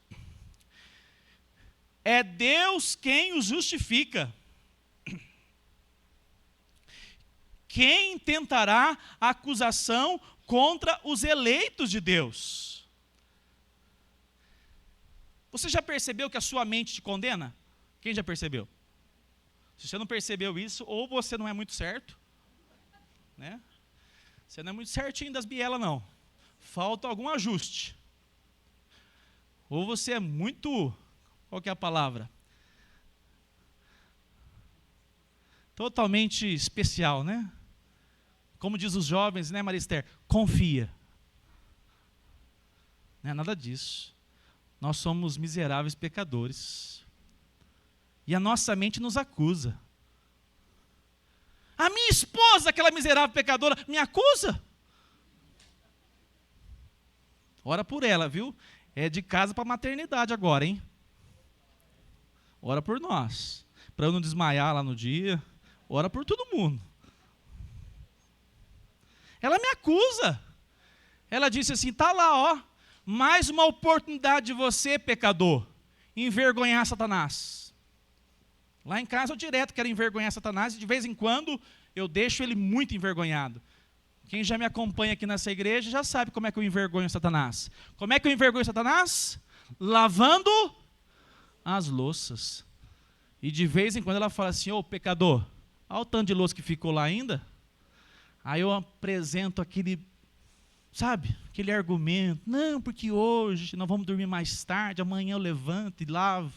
[SPEAKER 1] É Deus quem os justifica. Quem tentará acusação contra os eleitos de Deus? Você já percebeu que a sua mente te condena? Quem já percebeu? Se você não percebeu isso, ou você não é muito certo, né? Você não é muito certinho das bielas, não. Falta algum ajuste. Ou você é muito, qual que é a palavra? Totalmente especial, né? Como diz os jovens, né, Marister? Confia. Não é nada disso. Nós somos miseráveis pecadores. E a nossa mente nos acusa. A minha esposa, aquela miserável pecadora, me acusa? Ora por ela, viu? É de casa para maternidade agora, hein? Ora por nós. Para eu não desmaiar lá no dia. Ora por todo mundo. Ela me acusa. Ela disse assim, está lá, ó. Mais uma oportunidade de você, pecador, envergonhar Satanás. Lá em casa eu direto quero envergonhar Satanás e de vez em quando eu deixo ele muito envergonhado. Quem já me acompanha aqui nessa igreja já sabe como é que eu envergonho Satanás. Como é que eu envergonho Satanás? Lavando as louças. E de vez em quando ela fala assim, ô pecador, olha o tanto de louça que ficou lá ainda. Aí eu apresento aquele, sabe, aquele argumento. Não, porque hoje nós vamos dormir mais tarde, amanhã eu levanto e lavo.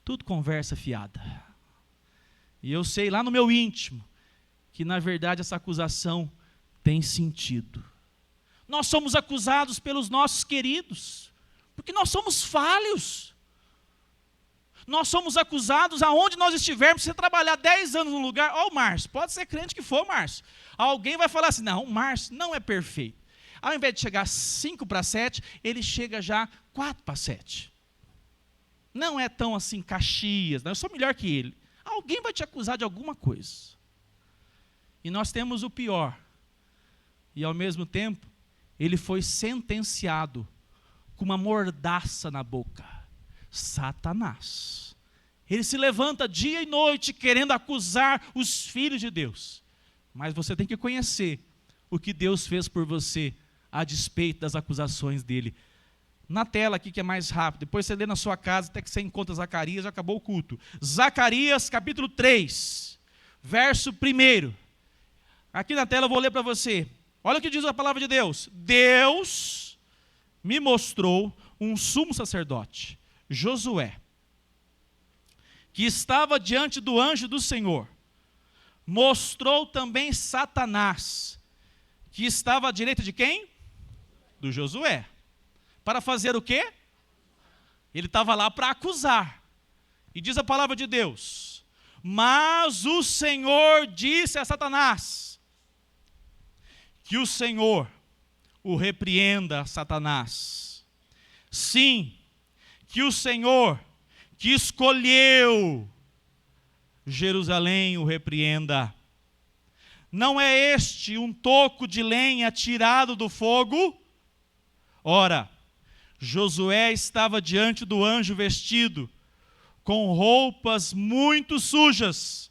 [SPEAKER 1] Tudo conversa fiada. E eu sei lá no meu íntimo que na verdade essa acusação tem sentido. Nós somos acusados pelos nossos queridos, porque nós somos falhos. Nós somos acusados aonde nós estivermos. Se você trabalhar 10 anos num lugar, ó o Márcio, pode ser crente que for, Márcio. Alguém vai falar assim, não, o Márcio não é perfeito. Ao invés de chegar 5:7, ele chega já 4:7. Não é tão assim Caxias, não, eu sou melhor que ele. Alguém vai te acusar de alguma coisa. E nós temos o pior. E ao mesmo tempo, ele foi sentenciado com uma mordaça na boca. Satanás. Ele se levanta dia e noite querendo acusar os filhos de Deus. Mas você tem que conhecer o que Deus fez por você a despeito das acusações dele. Na tela aqui que é mais rápido, depois você lê na sua casa até que você encontra Zacarias, já acabou o culto. Zacarias capítulo 3, verso 1. Aqui na tela eu vou ler para você. Olha o que diz a palavra de Deus. Deus me mostrou um sumo sacerdote, Josué, que estava diante do anjo do Senhor. Mostrou também Satanás, que estava à direita de quem? Do Josué. Para fazer o quê? Ele estava lá para acusar. E diz a palavra de Deus, mas o Senhor disse a Satanás, que o Senhor o repreenda, Satanás. Sim, que o Senhor que escolheu Jerusalém o repreenda. Não é este um toco de lenha tirado do fogo? Ora, Josué estava diante do anjo vestido com roupas muito sujas.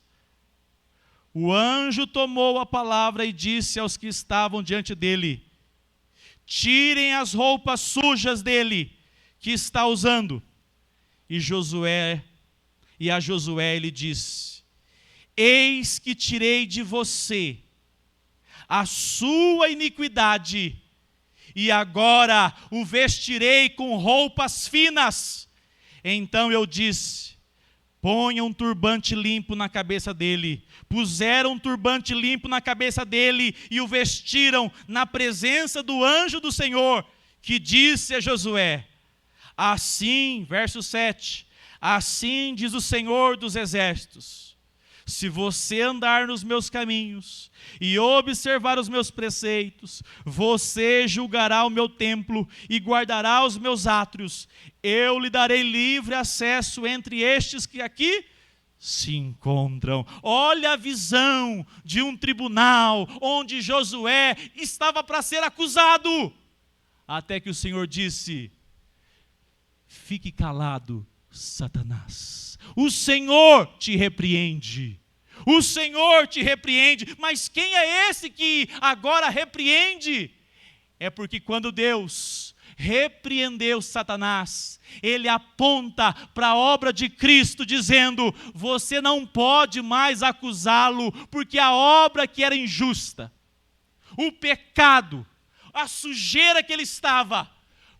[SPEAKER 1] O anjo tomou a palavra e disse aos que estavam diante dele, tirem as roupas sujas dele, que está usando. E a Josué ele disse, eis que tirei de você a sua iniquidade e agora o vestirei com roupas finas. Então eu disse: ponha um turbante limpo na cabeça dele. Puseram um turbante limpo na cabeça dele e o vestiram na presença do anjo do Senhor, que disse a Josué: assim, verso 7, assim diz o Senhor dos exércitos: se você andar nos meus caminhos e observar os meus preceitos, você julgará o meu templo e guardará os meus átrios. Eu lhe darei livre acesso entre estes que aqui se encontram. Olha a visão de um tribunal onde Josué estava para ser acusado. Até que o Senhor disse: fique calado, Satanás. O Senhor te repreende. O Senhor te repreende. Mas quem é esse que agora repreende? É porque quando Deus repreendeu Satanás, ele aponta para a obra de Cristo, dizendo: você não pode mais acusá-lo, porque a obra que era injusta, o pecado, a sujeira que ele estava,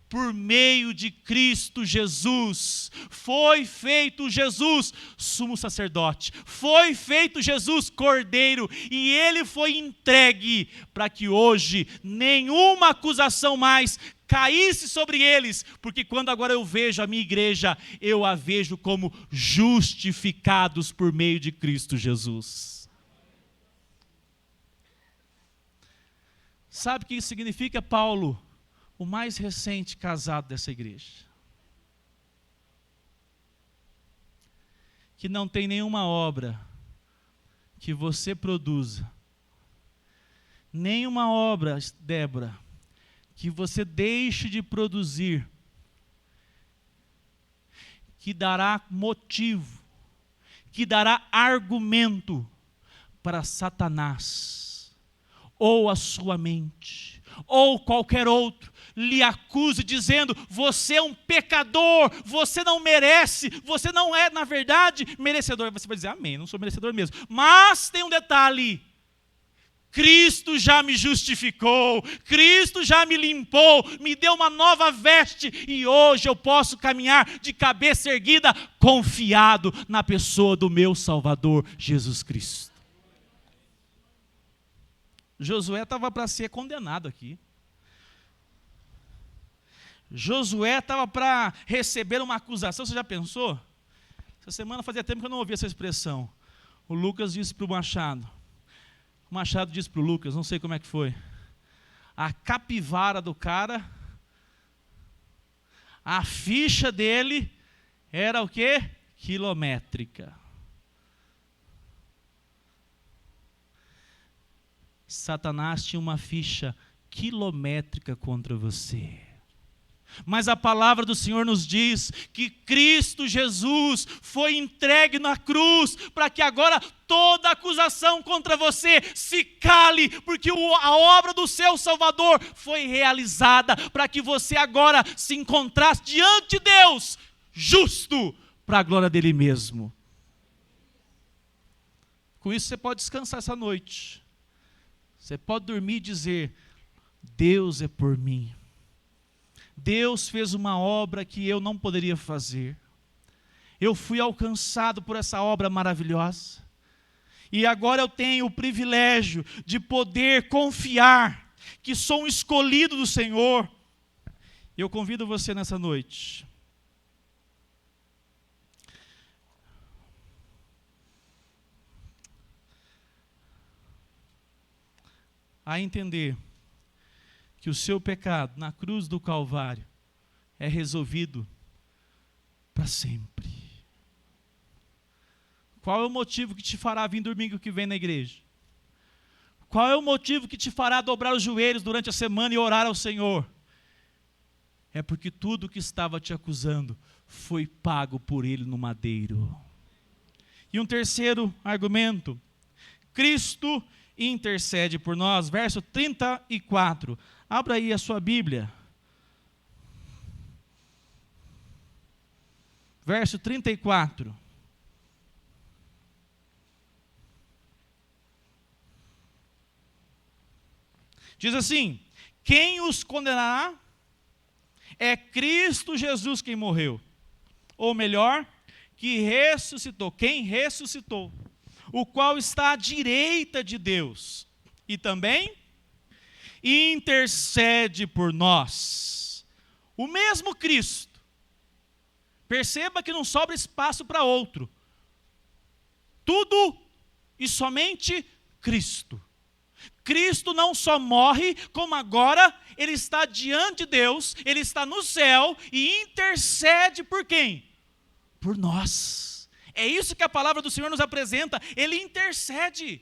[SPEAKER 1] por meio de Cristo Jesus, foi feito Jesus sumo sacerdote, foi feito Jesus cordeiro, e ele foi entregue para que hoje nenhuma acusação mais caísse sobre eles, porque quando agora eu vejo a minha igreja, eu a vejo como justificados por meio de Cristo Jesus. Sabe o que isso significa, Paulo? O mais recente casado dessa igreja, que não tem nenhuma obra que você produza, nenhuma obra, Débora, que você deixe de produzir, que dará motivo, que dará argumento para Satanás, ou a sua mente, ou qualquer outro, lhe acuse dizendo: você é um pecador, você não merece, você não é na verdade merecedor. Você vai dizer: amém, não sou merecedor mesmo. Mas tem um detalhe: Cristo já me justificou, Cristo já me limpou, me deu uma nova veste, e hoje eu posso caminhar de cabeça erguida, confiado na pessoa do meu Salvador, Jesus Cristo. Josué estava para ser condenado aqui. Josué estava para receber uma acusação. Você já pensou? Essa semana fazia tempo que eu não ouvia essa expressão. O Lucas disse para o Machado. O Machado disse para o Lucas, não sei como é que foi. A capivara do cara, a ficha dele era o quê? Quilométrica. Satanás tinha uma ficha quilométrica contra você. Mas a palavra do Senhor nos diz que Cristo Jesus foi entregue na cruz para que agora toda acusação contra você se cale, porque a obra do seu Salvador foi realizada para que você agora se encontrasse diante de Deus, justo para a glória dele mesmo. Com isso você pode descansar essa noite. Você pode dormir e dizer: Deus é por mim. Deus fez uma obra que eu não poderia fazer. Eu fui alcançado por essa obra maravilhosa. E agora eu tenho o privilégio de poder confiar que sou um escolhido do Senhor. Eu convido você nessa noite a entender que o seu pecado na cruz do Calvário é resolvido para sempre. Qual é o motivo que te fará vir domingo que vem na igreja? Qual é o motivo que te fará dobrar os joelhos durante a semana e orar ao Senhor? É porque tudo que estava te acusando foi pago por Ele no madeiro. E um terceiro argumento: Cristo intercede por nós. Verso 34. Abra aí a sua Bíblia. Verso 34. Diz assim: Quem os condenará? É Cristo Jesus quem morreu. Ou melhor, que ressuscitou. Quem ressuscitou? O qual está à direita de Deus. E também intercede por nós. O mesmo Cristo. Perceba que não sobra espaço para outro. Tudo e somente Cristo. Cristo não só morre, como agora ele está diante de Deus, ele está no céu e intercede por quem? Por nós. É isso que a palavra do Senhor nos apresenta, ele intercede.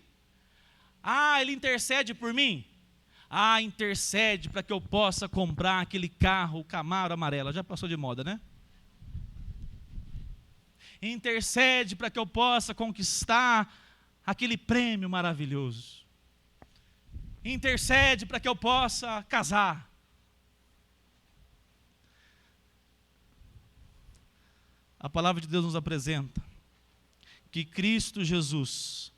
[SPEAKER 1] Ah, ele intercede por mim? Ah, intercede para que eu possa comprar aquele carro, o Camaro amarelo, já passou de moda, né? Intercede para que eu possa conquistar aquele prêmio maravilhoso. Intercede para que eu possa casar. A palavra de Deus nos apresenta que Cristo Jesus,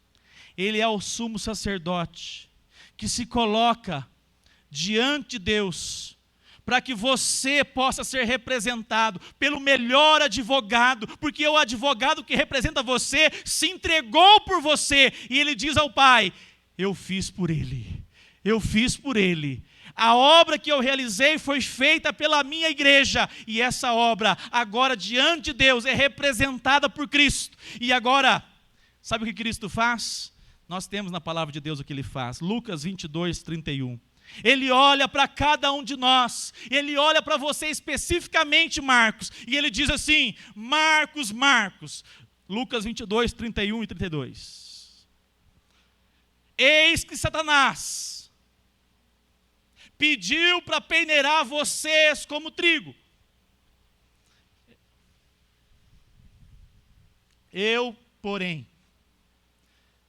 [SPEAKER 1] ele é o sumo sacerdote que se coloca diante de Deus para que você possa ser representado pelo melhor advogado, porque o advogado que representa você se entregou por você, e ele diz ao Pai: eu fiz por ele, eu fiz por ele. A obra que eu realizei foi feita pela minha igreja, e essa obra agora diante de Deus é representada por Cristo. E agora, sabe o que Cristo faz? Nós temos na palavra de Deus o que ele faz. Lucas 22, 31. Ele olha para cada um de nós, ele olha para você especificamente, Marcos, e ele diz assim: Marcos, Marcos, Lucas 22, 31 e 32. Eis que Satanás pediu para peneirar vocês como trigo. Eu, porém,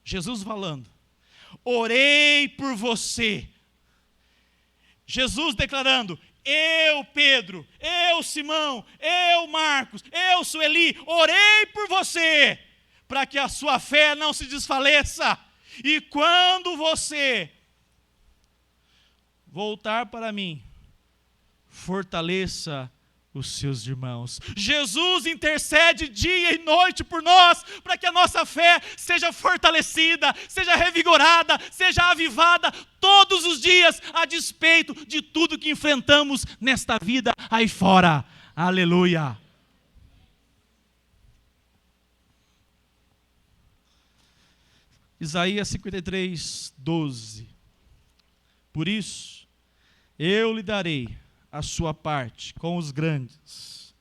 [SPEAKER 1] Jesus falando, orei por você. Jesus declarando: eu, Pedro, eu, Simão, eu, Marcos, eu, Sueli, orei por você, para que a sua fé não se desfaleça. E quando você voltar para mim, fortaleça os seus irmãos. Jesus intercede dia e noite por nós, para que a nossa fé seja fortalecida, seja revigorada, seja avivada todos os dias, a despeito de tudo que enfrentamos nesta vida aí fora. Aleluia. Isaías 53, 12. Por isso, eu lhe darei a sua parte com os grandes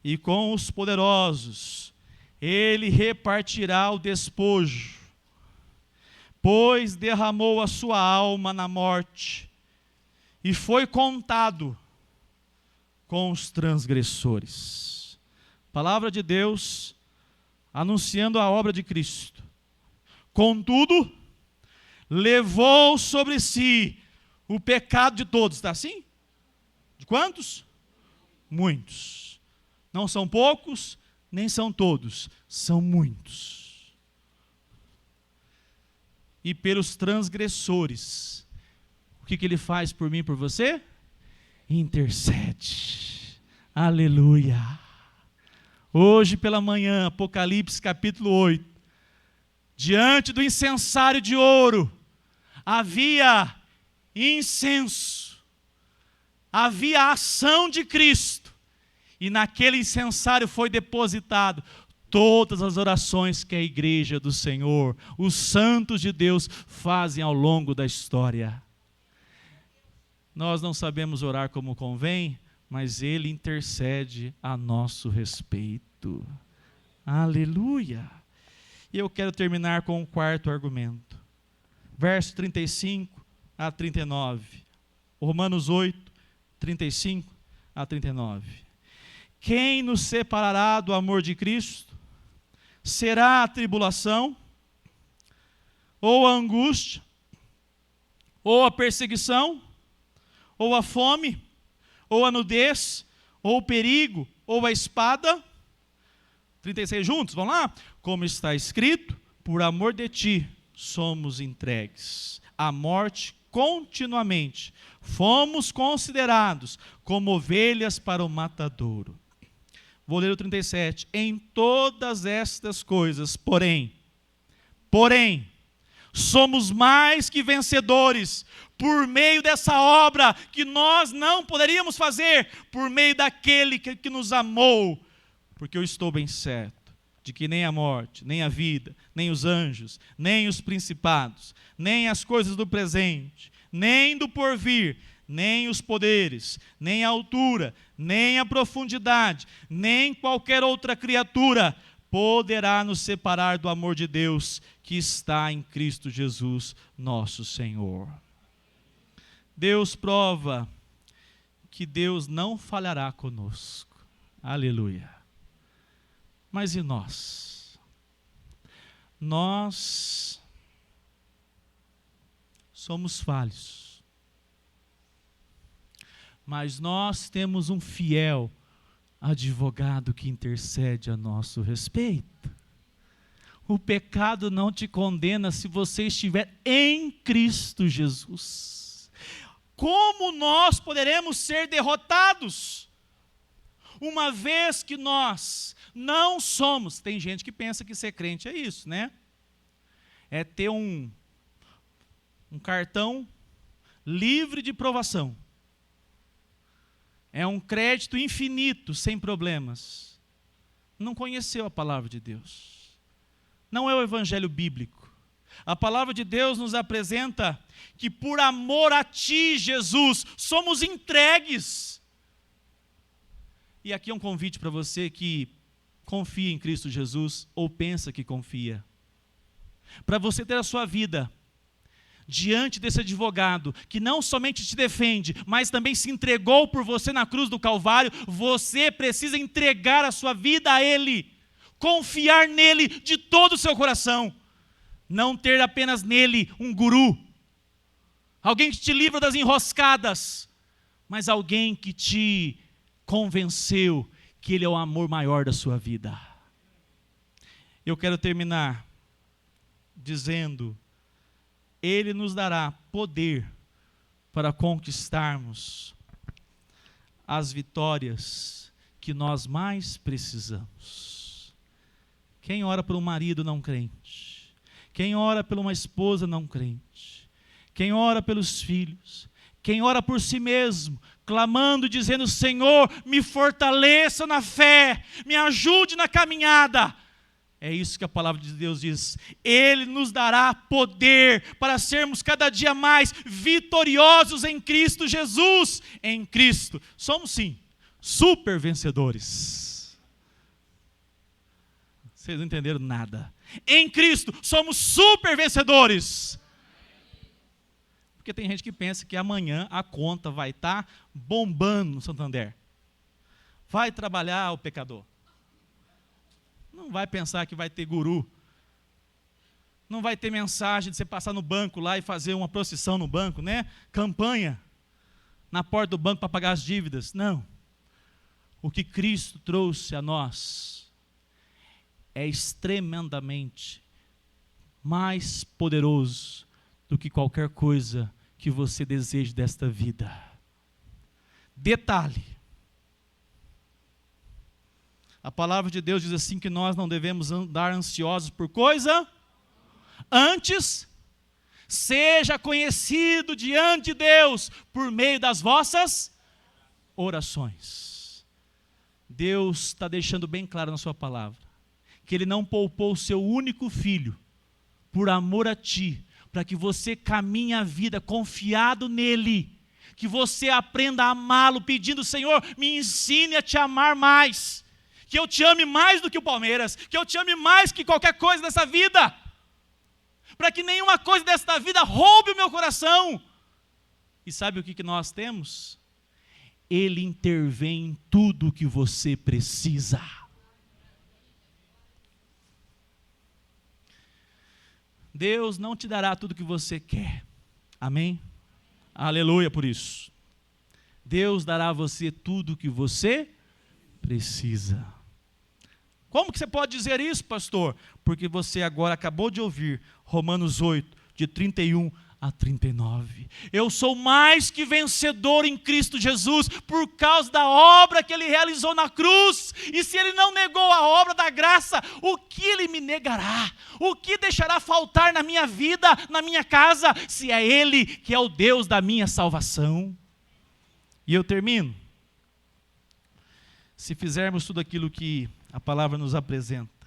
[SPEAKER 1] e com os poderosos, ele repartirá o despojo, pois derramou a sua alma na morte e foi contado com os transgressores. Palavra de Deus anunciando a obra de Cristo. Contudo, levou sobre si o pecado de todos. Está assim? De quantos? Muitos. Não são poucos, nem são todos, são muitos. E pelos transgressores, o que ele faz por mim e por você? Intercede. Aleluia. Hoje pela manhã, Apocalipse capítulo 8, diante do incensário de ouro, havia incenso, havia a ação de Cristo, e naquele incensário foi depositado todas as orações que a igreja do Senhor, os santos de Deus, fazem ao longo da história. Nós não sabemos orar como convém, mas Ele intercede a nosso respeito. Aleluia! E eu quero terminar com um quarto argumento. Verso 35 a 39. Romanos 8, 35 a 39. Quem nos separará do amor de Cristo? Será a tribulação, ou a angústia, ou a perseguição, ou a fome, ou a nudez, ou o perigo, ou a espada? 36 juntos, vamos lá? Como está escrito, por amor de ti somos entregues à morte continuamente. Fomos considerados como ovelhas para o matadouro. Vou ler o 37. Em todas estas coisas, porém, somos mais que vencedores por meio dessa obra que nós não poderíamos fazer, por meio daquele que nos amou. Porque eu estou bem certo de que nem a morte, nem a vida, nem os anjos, nem os principados, nem as coisas do presente, nem do porvir, nem os poderes, nem a altura, nem a profundidade, nem qualquer outra criatura poderá nos separar do amor de Deus que está em Cristo Jesus, nosso Senhor. Deus prova que Deus não falhará conosco. Aleluia. Mas e nós? Nós somos falhos. Mas nós temos um fiel advogado que intercede a nosso respeito. O pecado não te condena se você estiver em Cristo Jesus. Como nós poderemos ser derrotados? Uma vez que nós não somos, tem gente que pensa que ser crente é isso, né? É ter um cartão livre de provação. É um crédito infinito, sem problemas. Não conheceu a palavra de Deus. Não é o evangelho bíblico. A palavra de Deus nos apresenta que por amor a ti, Jesus, somos entregues. E aqui é um convite para você que confia em Cristo Jesus ou pensa que confia. Para você ter a sua vida diante desse advogado, que não somente te defende, mas também se entregou por você na cruz do Calvário, você precisa entregar a sua vida a Ele, confiar nele de todo o seu coração, não ter apenas nele um guru, alguém que te livra das enroscadas, mas alguém que te convenceu que Ele é o amor maior da sua vida. Eu quero terminar dizendo: Ele nos dará poder para conquistarmos as vitórias que nós mais precisamos. Quem ora por um marido não crente? Quem ora por uma esposa não crente? Quem ora pelos filhos? Quem ora por si mesmo, clamando, dizendo: Senhor, me fortaleça na fé, me ajude na caminhada. É isso que a palavra de Deus diz. Ele nos dará poder para sermos cada dia mais vitoriosos em Cristo Jesus. Em Cristo somos sim, super vencedores. Vocês não entenderam nada. Em Cristo somos super vencedores. Porque tem gente que pensa que amanhã a conta vai estar bombando no Santander. Vai trabalhar o pecador. Não vai pensar que vai ter guru. Não vai ter mensagem de você passar no banco lá e fazer uma procissão no banco, né? Campanha na porta do banco para pagar as dívidas. Não. O que Cristo trouxe a nós é extremamente mais poderoso do que qualquer coisa que você deseje desta vida. Detalhe. A palavra de Deus diz assim que nós não devemos andar ansiosos por coisa. Antes, seja conhecido diante de Deus por meio das vossas orações. Deus está deixando bem claro na sua palavra que Ele não poupou o seu único filho por amor a ti, para que você caminhe a vida confiado nele, que você aprenda a amá-lo, pedindo: Senhor, me ensine a te amar mais, que eu te ame mais do que o Palmeiras, que eu te ame mais que qualquer coisa dessa vida, para que nenhuma coisa desta vida roube o meu coração. E sabe o que nós temos? Ele intervém em tudo o que você precisa. Deus não te dará tudo o que você quer. Amém? Aleluia por isso. Deus dará a você tudo o que você precisa. Como que você pode dizer isso, pastor? Porque você agora acabou de ouvir Romanos 8, de 31 a 39. Eu sou mais que vencedor em Cristo Jesus, por causa da obra que Ele realizou na cruz. E se Ele não negou a obra da graça, o que Ele me negará? O que deixará faltar na minha vida, na minha casa, se é Ele que é o Deus da minha salvação? E eu termino. Se fizermos tudo aquilo que a palavra nos apresenta,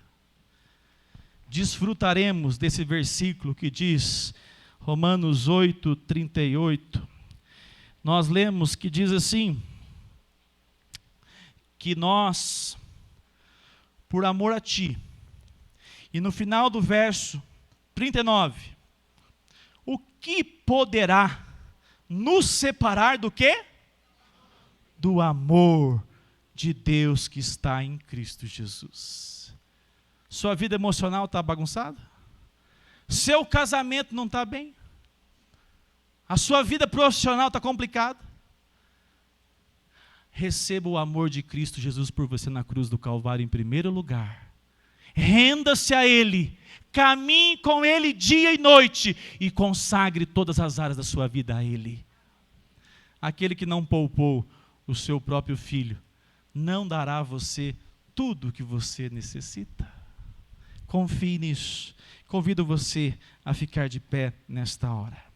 [SPEAKER 1] desfrutaremos desse versículo que diz, Romanos 8, 38, nós lemos que diz assim, que nós, por amor a Ti, e no final do verso 39, o que poderá nos separar do quê? Do amor de Deus que está em Cristo Jesus. Sua vida emocional está bagunçada? Seu casamento não está bem? A sua vida profissional está complicada? Receba o amor de Cristo Jesus por você na cruz do Calvário em primeiro lugar. Renda-se a Ele, caminhe com Ele dia e noite e consagre todas as áreas da sua vida a Ele. Aquele que não poupou o seu próprio filho, não dará a você tudo o que você necessita. Confie nisso. Convido você a ficar de pé nesta hora.